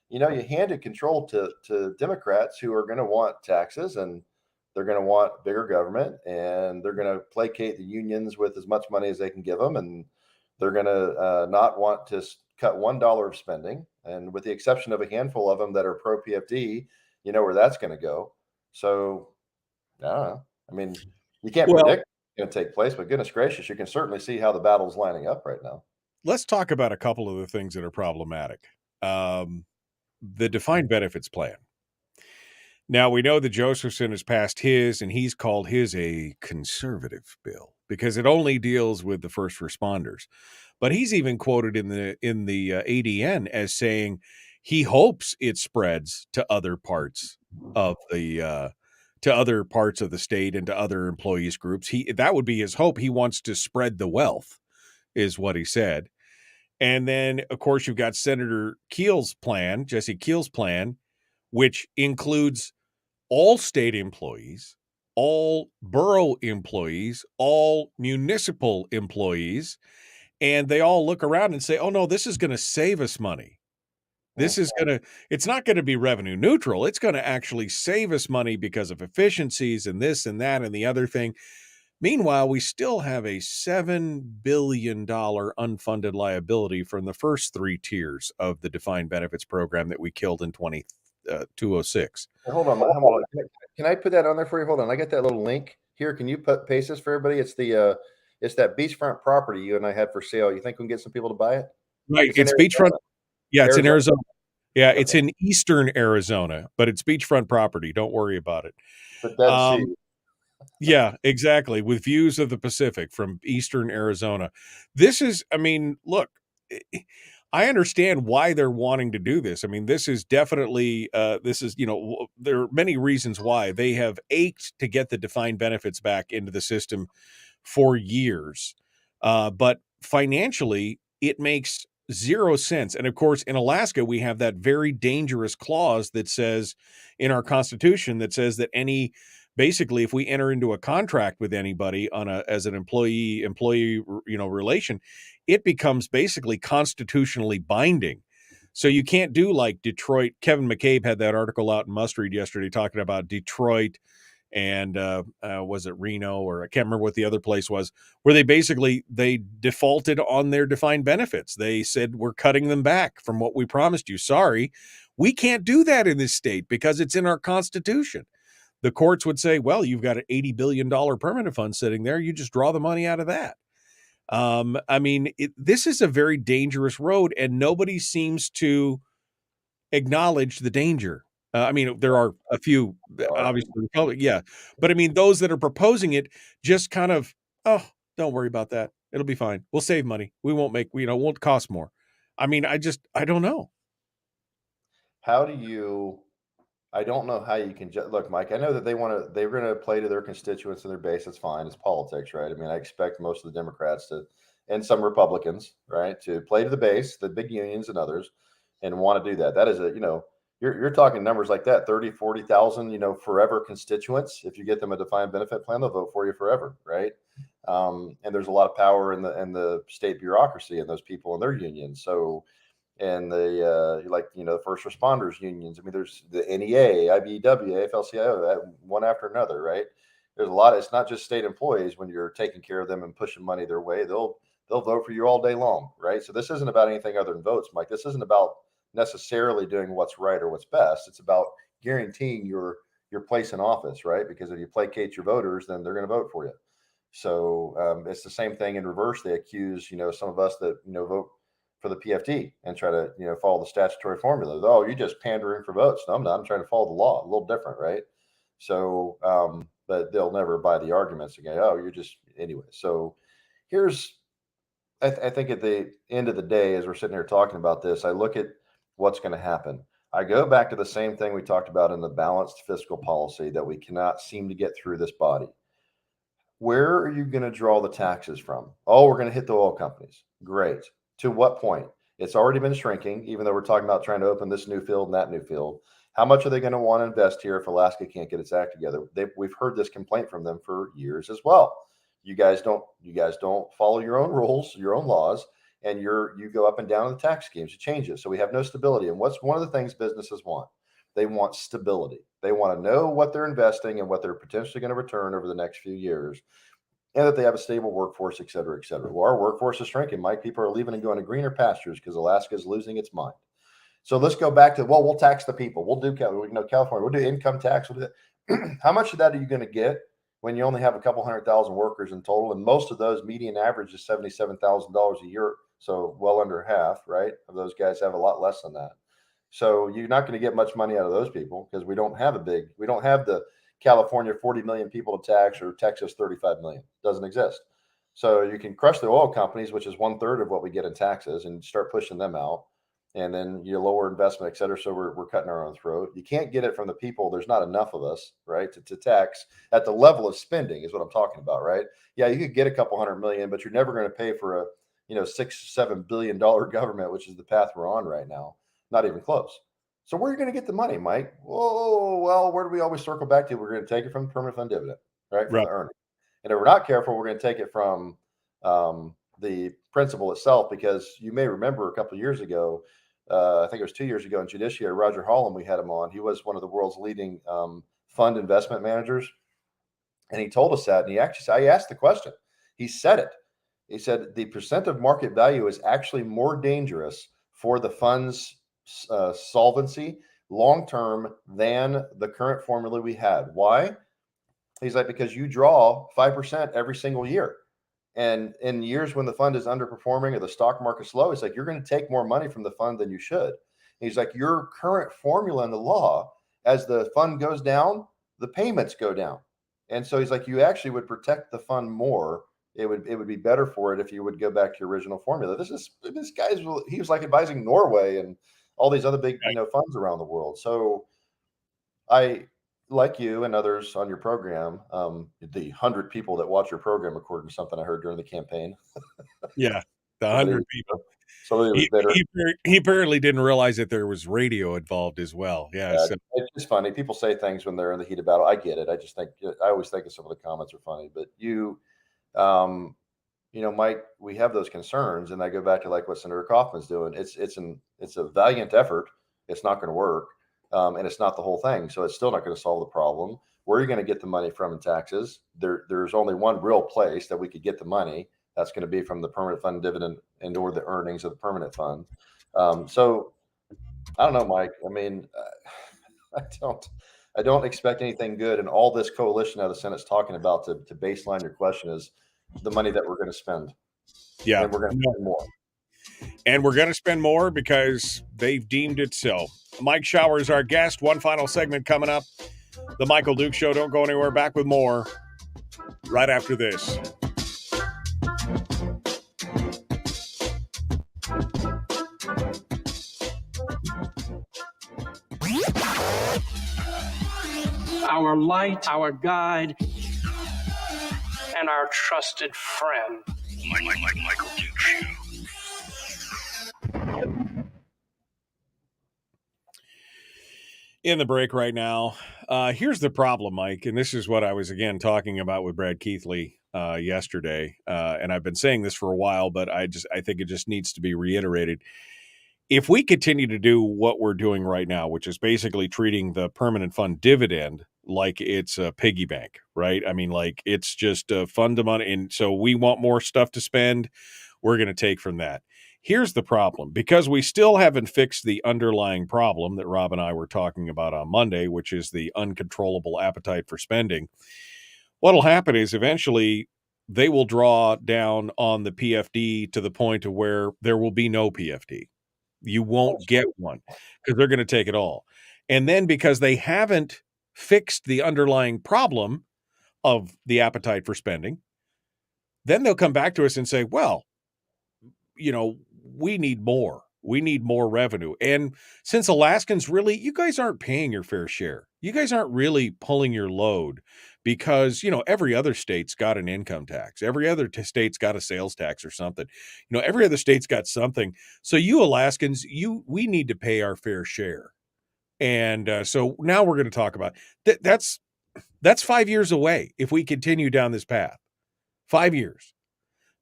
Speaker 8: you handed control to Democrats who are going to want taxes and they're going to want bigger government and they're going to placate the unions with as much money as they can give them. And they're going to not want to cut $1 of spending. And with the exception of a handful of them that are pro PFD, where that's going to go. So, I don't know. I mean, you can't predict what's going to take place, but goodness gracious, you can certainly see how the battle's lining up right now.
Speaker 7: Let's talk about a couple of the things that are problematic. The defined benefits plan. Now, we know that Josephson has passed his, and he's called his a conservative bill because it only deals with the first responders. But he's even quoted in the ADN as saying he hopes it spreads to other parts of the state and to other employees groups. That would be his hope. He wants to spread the wealth, is what he said. And then, of course, you've got Senator Keel's plan, Jesse Keel's plan, which includes all state employees, all borough employees, all municipal employees, and they all look around and say, oh no, this is going to save us money. It's not going to be revenue neutral. It's going to actually save us money because of efficiencies and this and that and the other thing. Meanwhile, we still have a $7 billion unfunded liability from the first 3 tiers of the defined benefits program that we killed in 206.
Speaker 8: Hold on. Can I put that on there for you? Hold on. I got that little link here. Can you paste this for everybody? It's it's that beachfront property you and I had for sale. You think we can get some people to buy it?
Speaker 7: Right. It's beachfront. Yeah, it's in Arizona. Yeah, okay. It's in eastern Arizona, but it's beachfront property. Don't worry about it.
Speaker 8: The Dead Sea.
Speaker 7: Yeah, exactly. With views of the Pacific from eastern Arizona. This is, I mean, look, I understand why they're wanting to do this. I mean, this is definitely, there are many reasons why. They have ached to get the defined benefits back into the system for years. But financially, it makes 0 sense. And of course, in Alaska, we have that very dangerous clause that says in our Constitution that says that basically, if we enter into a contract with anybody as an employee, relation, it becomes basically constitutionally binding. So you can't do like Detroit. Kevin McCabe had that article out in Must Read yesterday talking about Detroit and was it Reno, or I can't remember what the other place was, where they defaulted on their defined benefits. They said, we're cutting them back from what we promised you. Sorry, we can't do that in this state because it's in our Constitution. The courts would say, well, you've got an $80 billion permanent fund sitting there. You just draw the money out of that. I mean, this is a very dangerous road, and nobody seems to acknowledge the danger. I mean, there are a few, obviously, yeah. But I mean, those that are proposing it just kind of, oh, don't worry about that. It'll be fine. We'll save money. We won't won't cost more. I mean, I don't know.
Speaker 8: I don't know how you can look, Mike. I know that they're going to play to their constituents and their base. It's fine. It's politics, right? I mean, I expect most of the Democrats and some Republicans, right, to play to the base, the big unions and others, and want to do that. That is you're talking numbers like that, 30, 40,000, forever constituents. If you get them a defined benefit plan, they'll vote for you forever, right? And there's a lot of power in the state bureaucracy and those people and their unions. So, and the first responders unions. I mean, there's the NEA, IBEW, AFL-CIO, one after another, right? There's a lot. It's not just state employees. When you're taking care of them and pushing money their way, they'll vote for you all day long, right? So this isn't about anything other than votes, Mike. This isn't about necessarily doing what's right or what's best. It's about guaranteeing your place in office, right? Because if you placate your voters, then they're going to vote for you. So it's the same thing in reverse. They accuse some of us that vote for the PFD and try to follow the statutory formula. Oh, you're just pandering for votes. No, I'm not. I'm trying to follow the law. A little different, right? So, but they'll never buy the arguments again. Oh, you're just anyway. So I think at the end of the day, as we're sitting here talking about this, I look at what's going to happen. I go back to the same thing we talked about in the balanced fiscal policy that we cannot seem to get through this body. Where are you going to draw the taxes from? Oh, we're going to hit the oil companies. Great. To what point? It's already been shrinking, even though we're talking about trying to open this new field and that new field. How much are they going to want to invest here if Alaska can't get its act together? We've heard this complaint from them for years as well. You guys don't follow your own rules, your own laws, and you go up and down in the tax schemes. You change it. So we have no stability. And what's one of the things businesses want? They want stability. They want to know what they're investing and what they're potentially going to return over the next few years, and that they have a stable workforce, et cetera, et cetera. Well, our workforce is shrinking, Mike. People are leaving and going to greener pastures because Alaska is losing its mind. So let's go back to, we'll tax the people. We'll do, California. We'll do income tax. We'll do that. How much of that are you going to get when you only have a couple 100,000 workers in total? And most of those, median average is $77,000 a year. So well under half, right, of those guys have a lot less than that. So you're not going to get much money out of those people because we don't have the California 40 million people to tax, or Texas 35 million. Doesn't exist. So you can crush the oil companies, which is 1/3 of what we get in taxes, and start pushing them out. And then you lower investment, et cetera. So we're cutting our own throat. You can't get it from the people. There's not enough of us, right, to tax at the level of spending is what I'm talking about, right? Yeah, you could get a couple $100 million, but you're never going to pay for a $6-7 billion government, which is the path we're on right now. Not even close. So where are you going to get the money, Mike? Whoa, well, where do we always circle back to? We're going to take it from the permanent fund dividend, right? From the earnings. And if we're not careful, we're going to take it from the principle itself, because you may remember a couple of years ago, I think it was 2 years ago in Judiciary, Roger Holland, we had him on. He was one of the world's leading fund investment managers. And he told us that, and I asked the question. He said it. He said the percent of market value is actually more dangerous for the fund's solvency long term than the current formula we had. Why? He's like, because you draw 5% every single year. And in years when the fund is underperforming or the stock market's low, he's like, you're going to take more money from the fund than you should. He's like, your current formula in the law, as the fund goes down, the payments go down. And so he's like, you actually would protect the fund more. It would be better for it if you would go back to your original formula. This guy's, he was like advising Norway and all these other big, funds around the world. So I, like you and others on your program, the 100 people that watch your program, according to something I heard during the campaign.
Speaker 7: Yeah, the 100 people.
Speaker 8: Somebody was bitter.
Speaker 7: He apparently didn't realize that there was radio involved as well. Yeah, so.
Speaker 8: It's just funny. People say things when they're in the heat of battle. I get it. I always think some of the comments are funny. But Mike, we have those concerns, and I go back to like what Senator Kaufman's doing. It's a valiant effort. It's not going to work. And it's not the whole thing. So it's still not going to solve the problem. Where are you going to get the money from in taxes? There's only one real place that we could get the money. That's going to be from the permanent fund dividend and or the earnings of the permanent fund. So I don't know, Mike. I mean, I don't expect anything good. And all this coalition out of the Senate's talking about to baseline your question is the money that we're going to spend.
Speaker 7: Yeah.
Speaker 8: And we're going to spend more.
Speaker 7: And we're going to spend more because they've deemed it so. Mike Shower is our guest. One final segment coming up. The Michael Duke Show. Don't go anywhere. Back with more right after this.
Speaker 10: Our light, our guide, and our trusted friend. Michael Duke Show.
Speaker 7: In the break right now, here's the problem, Mike, and this is what I was, again, talking about with Brad Keithley yesterday, and I've been saying this for a while, but I think it just needs to be reiterated. If we continue to do what we're doing right now, which is basically treating the permanent fund dividend like it's a piggy bank, right? I mean, like it's just a fund of money, and so we want more stuff to spend, we're going to take from that. Here's the problem, because we still haven't fixed the underlying problem that Rob and I were talking about on Monday, which is the uncontrollable appetite for spending. What'll happen is eventually they will draw down on the PFD to the point of where there will be no PFD. You won't get one because they're going to take it all. And then because they haven't fixed the underlying problem of the appetite for spending, then they'll come back to us and say, well, we need more. We need more revenue. And since Alaskans really, you guys aren't paying your fair share. You guys aren't really pulling your load because, every other state's got an income tax. Every other state's got a sales tax or something. Every other state's got something. So you Alaskans, we need to pay our fair share. And so now we're going to talk about that's 5 years away if we continue down this path. 5 years.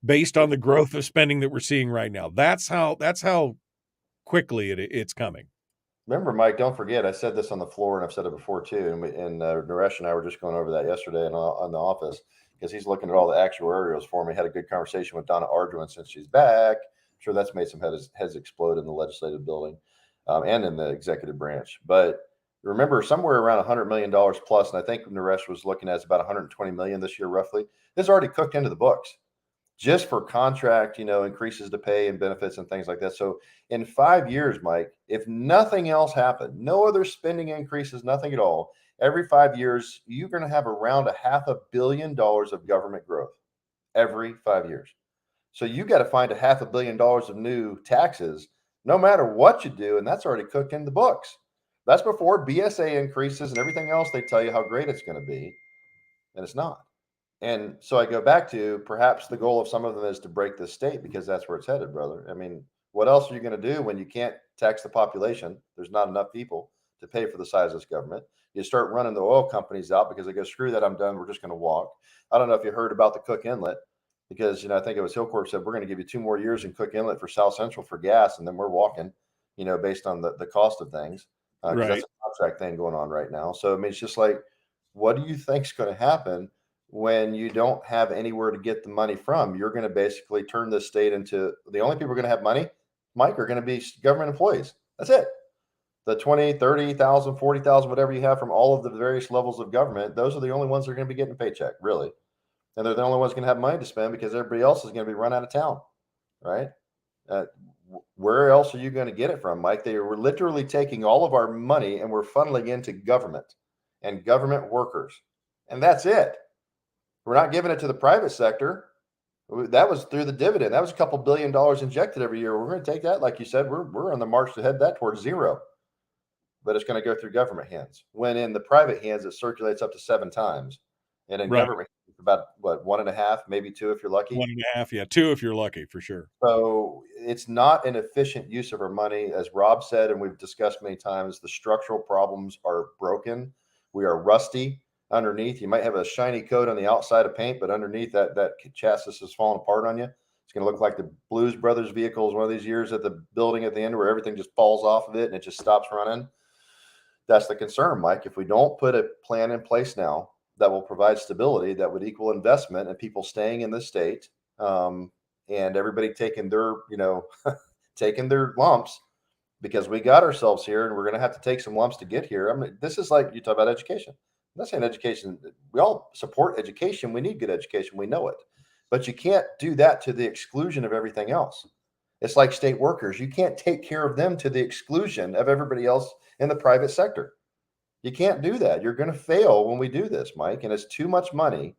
Speaker 7: Based on the growth of spending that we're seeing right now. That's how quickly it's coming.
Speaker 8: Remember, Mike, don't forget, I said this on the floor and I've said it before too. And Naresh and I were just going over that yesterday in the office because he's looking at all the actuarials for me. Had a good conversation with Donna Arduin since she's back. I'm sure that's made some heads explode in the legislative building and in the executive branch. But remember, somewhere around $100 million plus, and I think Naresh was looking at it's about $120 million this year roughly. This is already cooked into the books. Just for contract, increases to pay and benefits and things like that. So in 5 years, Mike, if nothing else happened, no other spending increases, nothing at all, every 5 years, you're going to have around $500 million of government growth every 5 years. So you got to find $500 million of new taxes, no matter what you do. And that's already cooked in the books. That's before BSA increases and everything else. They tell you how great it's going to be. And it's not. And so I go back to perhaps the goal of some of them is to break this state because that's where it's headed, brother. I mean, what else are you going to do when you can't tax the population? There's not enough people to pay for the size of this government. You start running the oil companies out because they go, screw that, I'm done. We're just going to walk. I don't know if you heard about the Cook Inlet. because, I think it was Hillcorp said, we're going to give you 2 more years in Cook Inlet for South Central for gas. And then we're walking, based on the cost of things. Because
Speaker 7: Right.
Speaker 8: that's a contract thing going on right now. So, I mean, it's just like, what do you think's going to happen when you don't have anywhere to get the money from? You're going to basically turn this state into the only people who are going to have money, Mike, are going to be government employees. That's it. The 20, 30,000, 40,000, whatever you have from all of the various levels of government, those are the only ones that are going to be getting a paycheck, really. And they're the only ones going to have money to spend because everybody else is going to be run out of town, right? Where else are you going to get it from, Mike? They were literally taking all of our money and we're funneling into government and government workers. And that's it. We're not giving it to the private sector. That was through the dividend. That was a couple $2 billion injected every year. We're going to take that, like you said, we're on the march to head that towards zero. But it's going to go through government hands. When in the private hands, it circulates up to 7 times. And in government, it's about, 1.5, maybe 2 if you're lucky.
Speaker 7: 1.5, yeah, 2 if you're lucky, for sure.
Speaker 8: So it's not an efficient use of our money. As Rob said, and we've discussed many times, the structural problems are broken. We are rusty underneath. You might have a shiny coat on the outside of paint, but underneath that chassis is falling apart on you. It's going to look like the Blues Brothers vehicles one of these years at the building at the end where everything just falls off of it and it just stops running. That's the concern, Mike. If we don't put a plan in place now that will provide stability, that would equal investment and people staying in the state, and everybody taking their, taking their lumps, because we got ourselves here and we're going to have to take some lumps to get here. I mean, this is like you talk about education. I'm not saying education. We all support education. We need good education. We know it, but you can't do that to the exclusion of everything else. It's like state workers. You can't take care of them to the exclusion of everybody else in the private sector. You can't do that. You're going to fail when we do this, Mike, and it's too much money.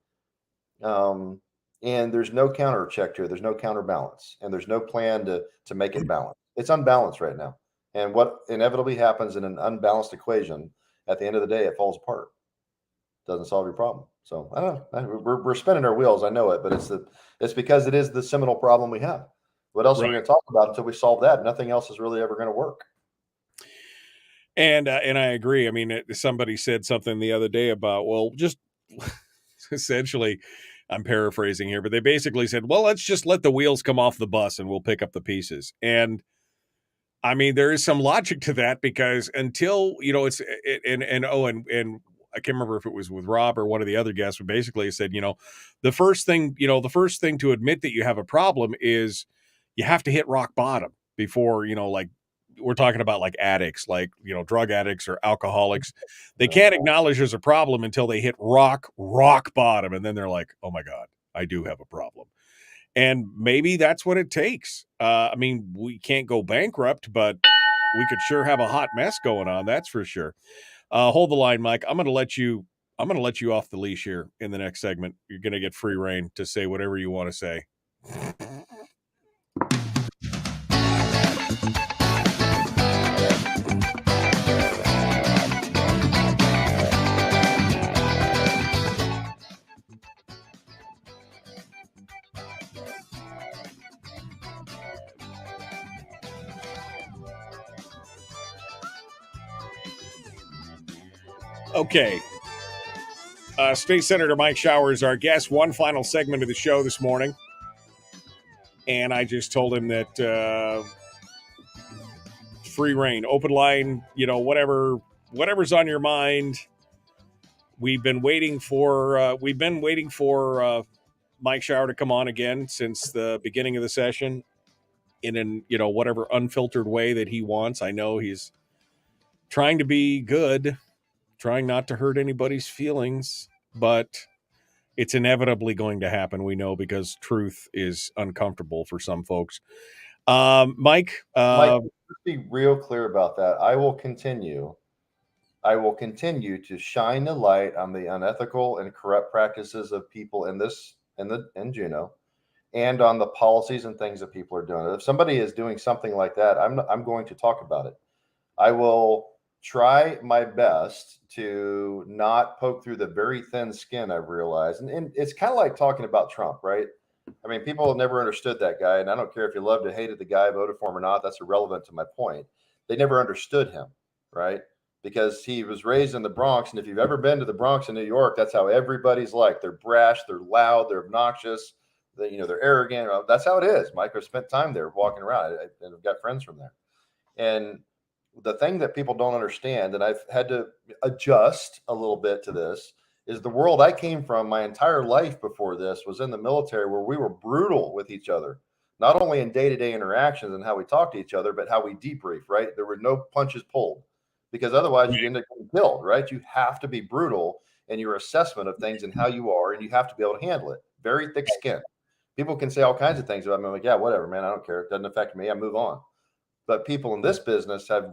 Speaker 8: And there's no counter check here. There's no counterbalance, and there's no plan to make it balanced. It's unbalanced right now. And what inevitably happens in an unbalanced equation, at the end of the day, it falls apart. Doesn't solve your problem. So I don't know. We're spinning our wheels. I know it, but it's because it is the seminal problem we have. What else are we going to talk about until we solve that? Nothing else is really ever going to work.
Speaker 7: And I agree. I mean, somebody said something the other day about, well, just essentially, I'm paraphrasing here, but they basically said, well, let's just let the wheels come off the bus and we'll pick up the pieces. And I mean, there is some logic to that, because until, and I can't remember if it was with Rob or one of the other guests, but basically said, the first thing to admit that you have a problem is you have to hit rock bottom before, like we're talking about like addicts, like, drug addicts or alcoholics. They can't acknowledge there's a problem until they hit rock bottom. And then they're like, oh my God, I do have a problem. And maybe that's what it takes. I mean, we can't go bankrupt, but we could sure have a hot mess going on. That's for sure. Hold the line, Mike. I'm going to let you off the leash here in the next segment. You're going to get free reign to say whatever you want to say. Okay. State Senator Mike Shower is our guest. One final segment of the show this morning. And I just told him that free reign, open line, whatever's on your mind. We've been waiting for Mike Shower to come on again since the beginning of the session in whatever unfiltered way that he wants. I know he's trying to be good, trying not to hurt anybody's feelings, but it's inevitably going to happen, we know, because truth is uncomfortable for some folks. Mike,
Speaker 8: let's be real clear about that. I will continue to shine the light on the unethical and corrupt practices of people in Juneau, and on the policies and things that people are doing. If somebody is doing something like that, I'm going to talk about it. I will try my best to not poke through the very thin skin, I've realized. And it's kind of like talking about Trump, right? I mean, people have never understood that guy. And I don't care if you loved or hated the guy, voted for him or not. That's irrelevant to my point. They never understood him, right? Because he was raised in the Bronx. And if you've ever been to the Bronx in New York, that's how everybody's like. They're brash, they're loud, they're obnoxious. they're arrogant. That's how it is. Mike, I've spent time there walking around, and I've got friends from there. And the thing that people don't understand, and I've had to adjust a little bit to this, is the world I came from my entire life before this was in the military, where we were brutal with each other, not only in day-to-day interactions and how we talk to each other, but how we debrief, right? There were no punches pulled, because otherwise you end up getting killed, right? You have to be brutal in your assessment of things and how you are, and you have to be able to handle it. Very thick skin. People can say all kinds of things about me. I'm like, yeah, whatever, man. I don't care. It doesn't affect me. I move on. But people in this business have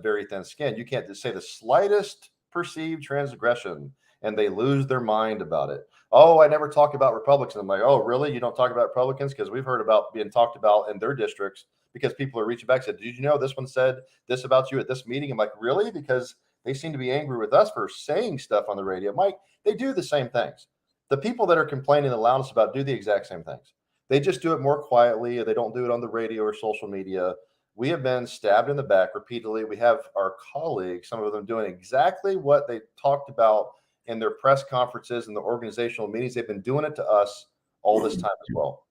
Speaker 8: very thin skin. You can't just say the slightest perceived transgression and they lose their mind about it. Oh, I never talk about Republicans. I'm like, oh, really? You don't talk about Republicans? Because we've heard about being talked about in their districts, because people are reaching back and said, did you know this one said this about you at this meeting? I'm like, really? Because they seem to be angry with us for saying stuff on the radio. Mike, they do the same things. The people that are complaining the loudest about do the exact same things. They just do it more quietly, or they don't do it on the radio or social media. We have been stabbed in the back repeatedly. We have our colleagues, some of them doing exactly what they talked about in their press conferences and the organizational meetings. They've been doing it to us all this time as well.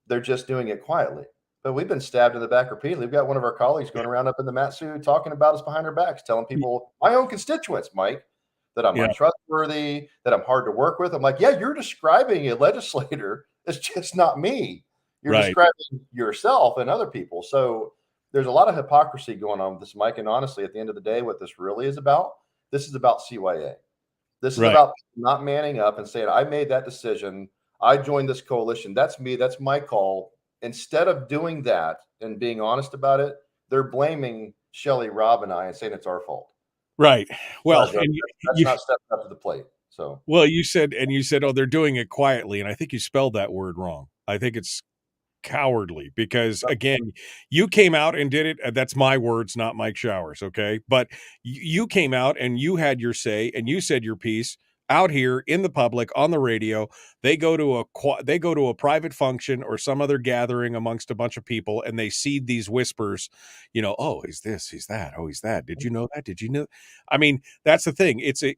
Speaker 8: They're just doing it quietly. But we've been stabbed in the back repeatedly. We've got one of our colleagues going around up in the Matsu talking about us behind our backs, telling people, my own constituents, Mike, that I'm untrustworthy, that I'm hard to work with. I'm like, yeah, you're describing a legislator. It's just not me. You're describing yourself and other people. So there's a lot of hypocrisy going on with this, Mike. And honestly, at the end of the day, what this really is about, this is about CYA. This is about not manning up and saying, I made that decision. I joined this coalition. That's me. That's my call. Instead of doing that and being honest about it, they're blaming Shelley, Rob, and I and saying it's our fault.
Speaker 7: Right. Well,
Speaker 8: that's not stepping up to the plate. So,
Speaker 7: well, you said, oh, they're doing it quietly. And I think you spelled that word wrong. I think it's cowardly, because again, you came out and did it. That's my words, not Mike Showers. Okay. But you came out and you had your say and you said your piece out here in the public on the radio. They go to a private function or some other gathering amongst a bunch of people, and they seed these whispers, oh, he's this, he's that. Oh, he's that. Did you know that? Did you know? I mean, that's the thing. It's in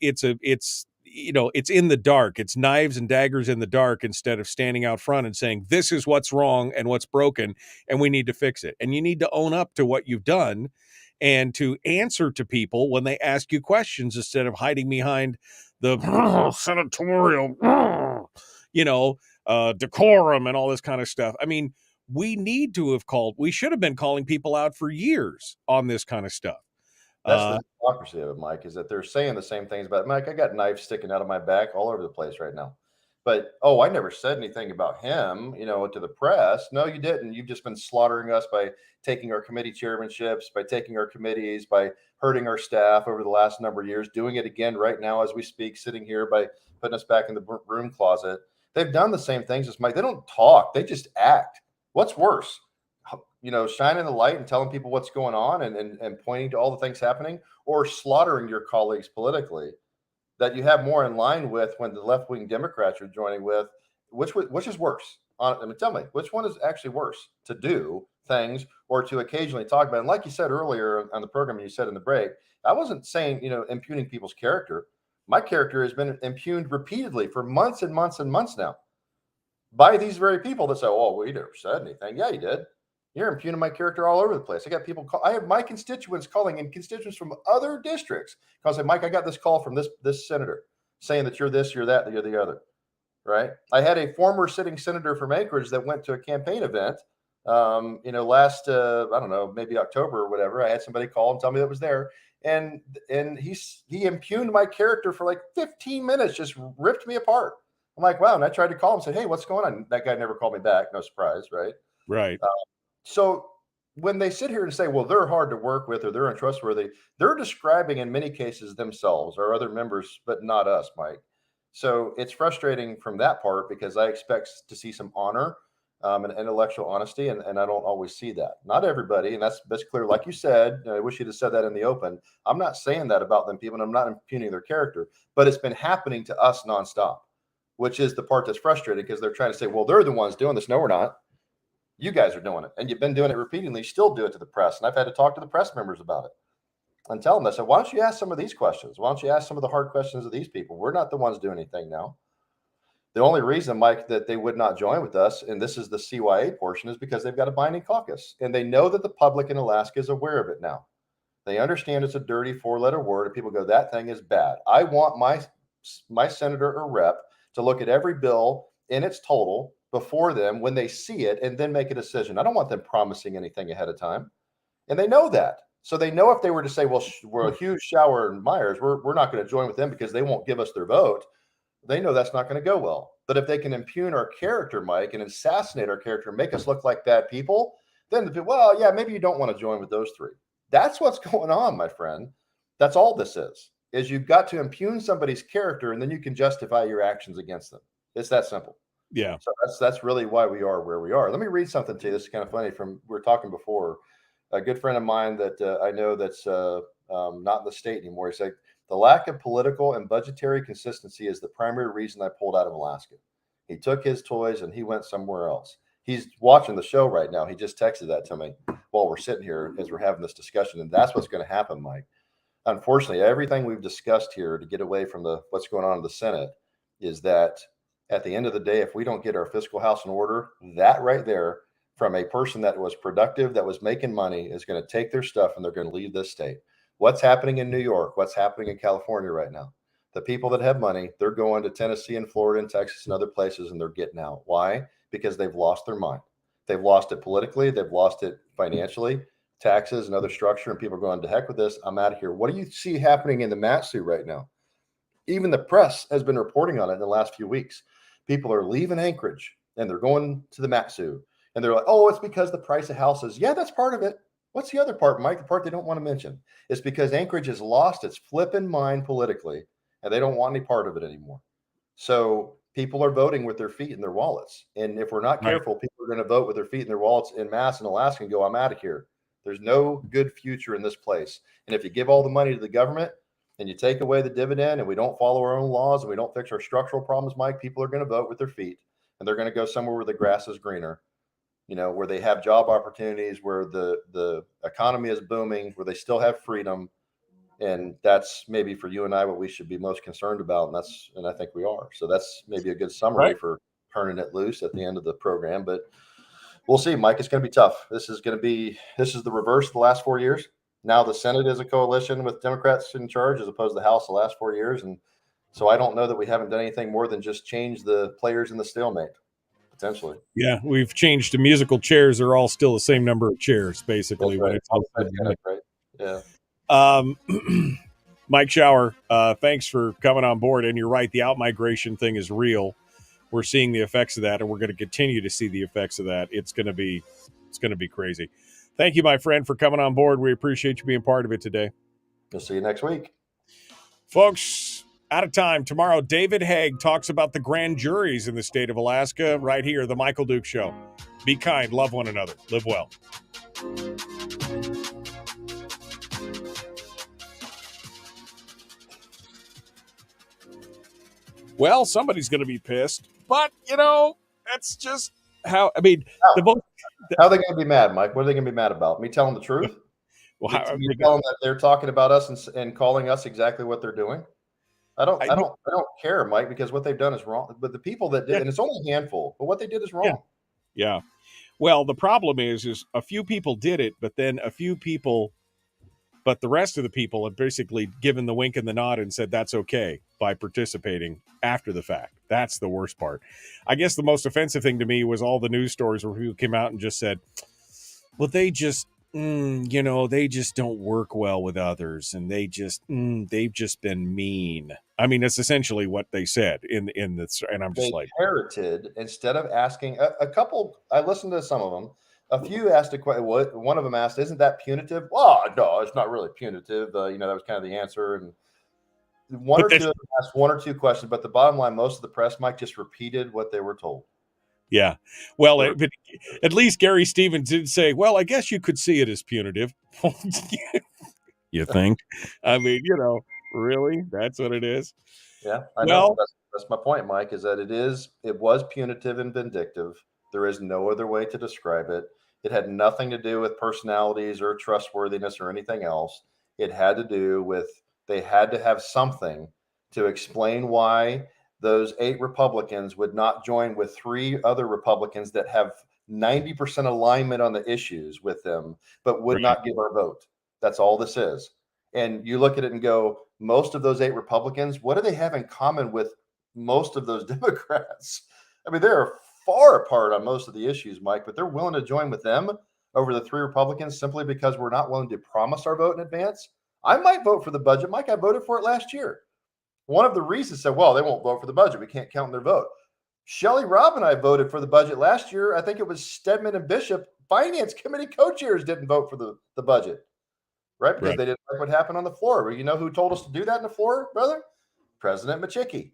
Speaker 7: the dark. It's knives and daggers in the dark, instead of standing out front and saying, this is what's wrong and what's broken, and we need to fix it. And you need to own up to what you've done and to answer to people when they ask you questions, instead of hiding behind the senatorial, decorum and all this kind of stuff. I mean, we should have been calling people out for years on this kind of stuff.
Speaker 8: That's the hypocrisy of it, Mike, is that they're saying the same things about Mike. I got knives sticking out of my back all over the place right now. But, I never said anything about him, to the press. No, you didn't. You've just been slaughtering us by taking our committee chairmanships, by taking our committees, by hurting our staff over the last number of years, doing it again right now as we speak, sitting here by putting us back in the room closet. They've done the same things as Mike. They don't talk. They just act. What's worse? Shining the light and telling people what's going on and pointing to all the things happening, or slaughtering your colleagues politically that you have more in line with when the left-wing Democrats are joining with, which is worse? Tell me, which one is actually worse, to do things or to occasionally talk about? And like you said earlier on the program, and you said in the break, I wasn't saying, impugning people's character. My character has been impugned repeatedly for months and months and months now by these very people that say, oh, we never said anything. Yeah, you did. You're impugning my character all over the place. I got people I have my constituents calling, and constituents from other districts. Because I say, Mike, I got this call from this senator saying that you're this, you're that, that you're the other. Right. I had a former sitting senator from Anchorage that went to a campaign event, last, I don't know, maybe October or whatever. I had somebody call and tell me that was there. And he impugned my character for like 15 minutes, just ripped me apart. I'm like, wow. And I tried to call him and said, hey, what's going on? That guy never called me back. No surprise. Right.
Speaker 7: Right.
Speaker 8: So when they sit here and say, well, they're hard to work with or they're untrustworthy, they're describing in many cases themselves or other members, but not us, Mike. So it's frustrating from that part, because I expect to see some honor and intellectual honesty, and I don't always see that. Not everybody, and that's clear. Like you said, I wish you'd have said that in the open. I'm not saying that about them people, and I'm not impugning their character, but it's been happening to us nonstop, which is the part that's frustrating, because they're trying to say, well, they're the ones doing this. No, we're not. You guys are doing it, and you've been doing it repeatedly. Still do it to the press, and I've had to talk to the press members about it and tell them. I said, why don't you ask some of these questions? Why don't you ask some of the hard questions of these people? We're not the ones doing anything now. The only reason, Mike, that they would not join with us, and this is the CYA portion, is because they've got a binding caucus, and they know that the public in Alaska is aware of it now. They understand it's a dirty 4-letter word, and people go, that thing is bad. I want my senator or rep to look at every bill in its total before them when they see it, and then make a decision. I don't want them promising anything ahead of time, and they know that. So they know if they were to say, well, we're a huge Shower and Myers, we're not going to join with them because they won't give us their vote. They know that's not going to go well. But if they can impugn our character, Mike, and assassinate our character, make us look like bad people, then well, yeah, maybe you don't want to join with those three. That's what's going on, my friend. That's all this is you've got to impugn somebody's character, and then you can justify your actions against them. It's that simple.
Speaker 7: Yeah.
Speaker 8: So that's really why we are where we are. Let me read something to you. This is kind of funny. We were talking before. A good friend of mine that I know that's not in the state anymore. He said, the lack of political and budgetary consistency is the primary reason I pulled out of Alaska. He took his toys and he went somewhere else. He's watching the show right now. He just texted that to me while we're sitting here as we're having this discussion. And that's what's going to happen, Mike. Unfortunately, everything we've discussed here to get away from what's going on in the Senate is that at the end of the day, if we don't get our fiscal house in order, that right there from a person that was productive, that was making money, is going to take their stuff and they're going to leave this state. What's happening in New York? What's happening in California right now? The people that have money, they're going to Tennessee and Florida and Texas and other places, and they're getting out. Why? Because they've lost their mind. They've lost it politically. They've lost it financially, taxes and other structure, and people are going, to heck with this. I'm out of here. What do you see happening in the Matsu right now? Even the press has been reporting on it in the last few weeks. People are leaving Anchorage, and they're going to the Matsu. And they're like, oh, it's because the price of houses. Yeah, that's part of it. What's the other part, Mike? The part they don't want to mention is because Anchorage has lost its flipping mind politically, and they don't want any part of it anymore. So people are voting with their feet in their wallets. And if we're not careful, people are going to vote with their feet in their wallets en masse in Alaska and go, I'm out of here. There's no good future in this place. And if you give all the money to the government and you take away the dividend and we don't follow our own laws and we don't fix our structural problems, Mike, people are going to vote with their feet, and they're going to go somewhere where the grass is greener. Where they have job opportunities, where the economy is booming, where they still have freedom. And that's maybe for you and I what we should be most concerned about. And I think we are. So that's maybe a good summary for turning it loose at the end of the program. But we'll see, Mike. It's going to be tough. This is the reverse of the last 4 years. Now the Senate is a coalition with Democrats in charge as opposed to the House the last 4 years. And so I don't know that we haven't done anything more than just change the players in the stalemate. Potentially.
Speaker 7: Yeah, we've changed to musical chairs. They're all still the same number of chairs, basically.
Speaker 8: That's right.
Speaker 7: When Yeah. Mike Shower, thanks for coming on board. And you're right, the out-migration thing is real. We're seeing the effects of that, and we're going to continue to see the effects of that. It's going to be crazy. Thank you, my friend, for coming on board. We appreciate you being part of it today.
Speaker 8: We'll see you next week.
Speaker 7: Folks, out of time. Tomorrow, David Haig talks about the grand juries in the state of Alaska right here, The Michael Duke Show. Be kind. Love one another. Live well. Well, somebody's going to be pissed, but, that's just how, how are they
Speaker 8: going to be mad, Mike? What are they going to be mad about? Me telling the truth?
Speaker 7: Well,
Speaker 8: you tell them that they're talking about us and calling us exactly what they're doing? I don't care, Mike, because what they've done is wrong. But the people that did, and it's only a handful, but what they did is wrong.
Speaker 7: Yeah. Well, the problem is a few people did it, but then but the rest of the people have basically given the wink and the nod and said that's okay by participating after the fact. That's the worst part. I guess the most offensive thing to me was all the news stories where people came out and just said, well, they just, they just don't work well with others, and they've just been mean. I mean, that's essentially what they said in this, and I'm just
Speaker 8: inherited instead of asking a couple. I listened to some of them. A few asked a question. One of them asked, "Isn't that punitive?" Well, no, it's not really punitive. That was kind of the answer. And one or two of them asked one or two questions, but the bottom line, most of the press, Mike, just repeated what they were told.
Speaker 7: Yeah. Well, but at least Gary Stevens did say, well, I guess you could see it as punitive. You think? I mean, really? That's what it is?
Speaker 8: Yeah, I know. That's my point, Mike, is that it was punitive and vindictive. There is no other way to describe it. It had nothing to do with personalities or trustworthiness or anything else. It had to do with they had to have something to explain why those 8 Republicans would not join with 3 other Republicans that have 90% alignment on the issues with them, but would not give our vote. That's all this is. And you look at it and go, most of those 8 Republicans, what do they have in common with most of those Democrats? I mean, they're far apart on most of the issues, Mike, but they're willing to join with them over the 3 Republicans simply because we're not willing to promise our vote in advance. I might vote for the budget. Mike, I voted for it last year. One of the reasons said, well, they won't vote for the budget. We can't count their vote. Shelley Robb and I voted for the budget last year. I think it was Stedman and Bishop. Finance committee co-chairs didn't vote for the budget, right? Because they didn't like what happened on the floor. Well, you know who told us to do that on the floor, brother? President Machicki.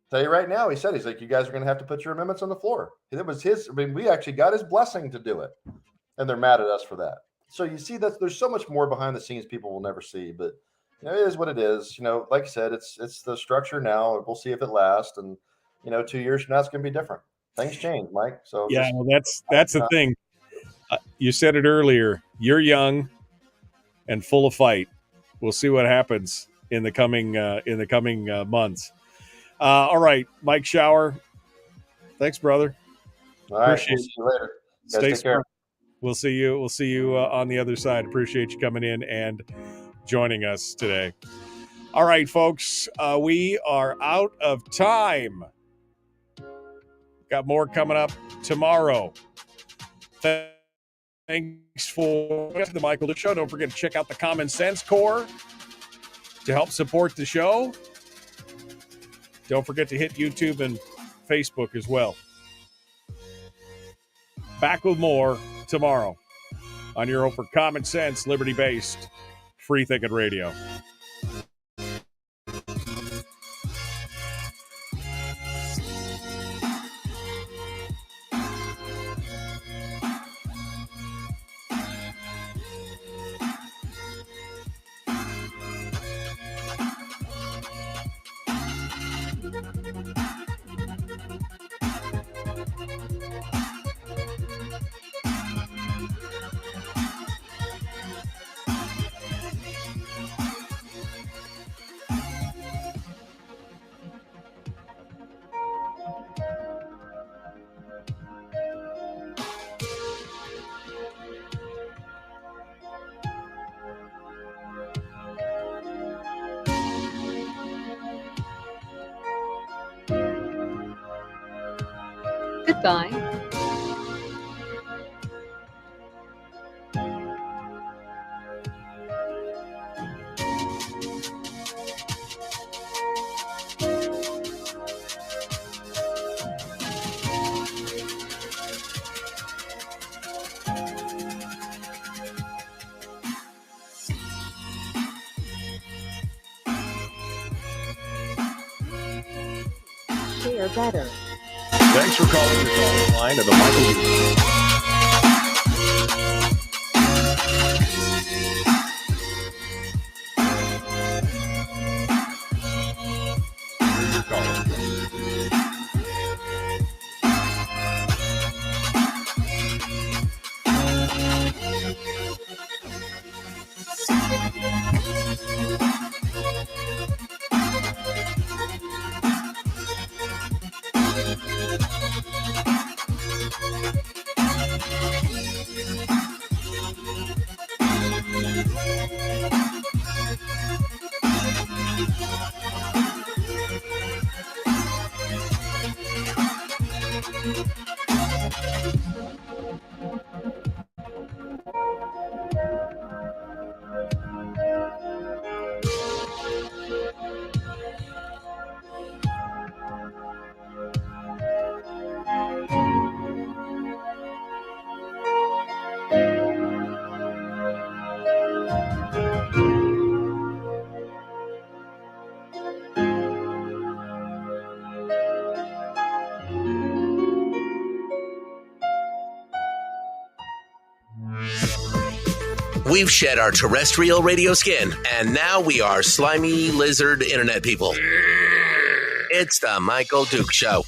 Speaker 8: Tell you right now, he's like, you guys are going to have to put your amendments on the floor. It was his. I mean, we actually got his blessing to do it, and they're mad at us for that. So you see that there's so much more behind the scenes people will never see, but you know, it is what it is. You know, like I said, it's the structure now. We'll see if it lasts, and you know, 2 years from now, it's going to be different. Things change, Mike. So
Speaker 7: yeah, well, that's the thing. You said it earlier. You're young and full of fight. We'll see what happens in the coming months. All right, Mike Shower. Thanks, brother.
Speaker 8: All right, appreciate we'll see you later.
Speaker 7: Stay smart. We'll see you. We'll see you on the other side. Appreciate you coming in and joining us today. All right, folks, we are out of time. Got more coming up tomorrow. Thanks for the Michael Duke Show. Don't forget to check out the Common Sense Corps to help support the show. Don't forget to hit YouTube and Facebook as well. Back with more tomorrow on your home for common sense, liberty-based, free-thinking radio.
Speaker 4: Goodbye.
Speaker 11: Share better.
Speaker 7: Thanks for calling the call line of the Michael Duke Show.
Speaker 1: We've shed our terrestrial radio skin, and now we are slimy lizard internet people. It's the Michael Duke Show.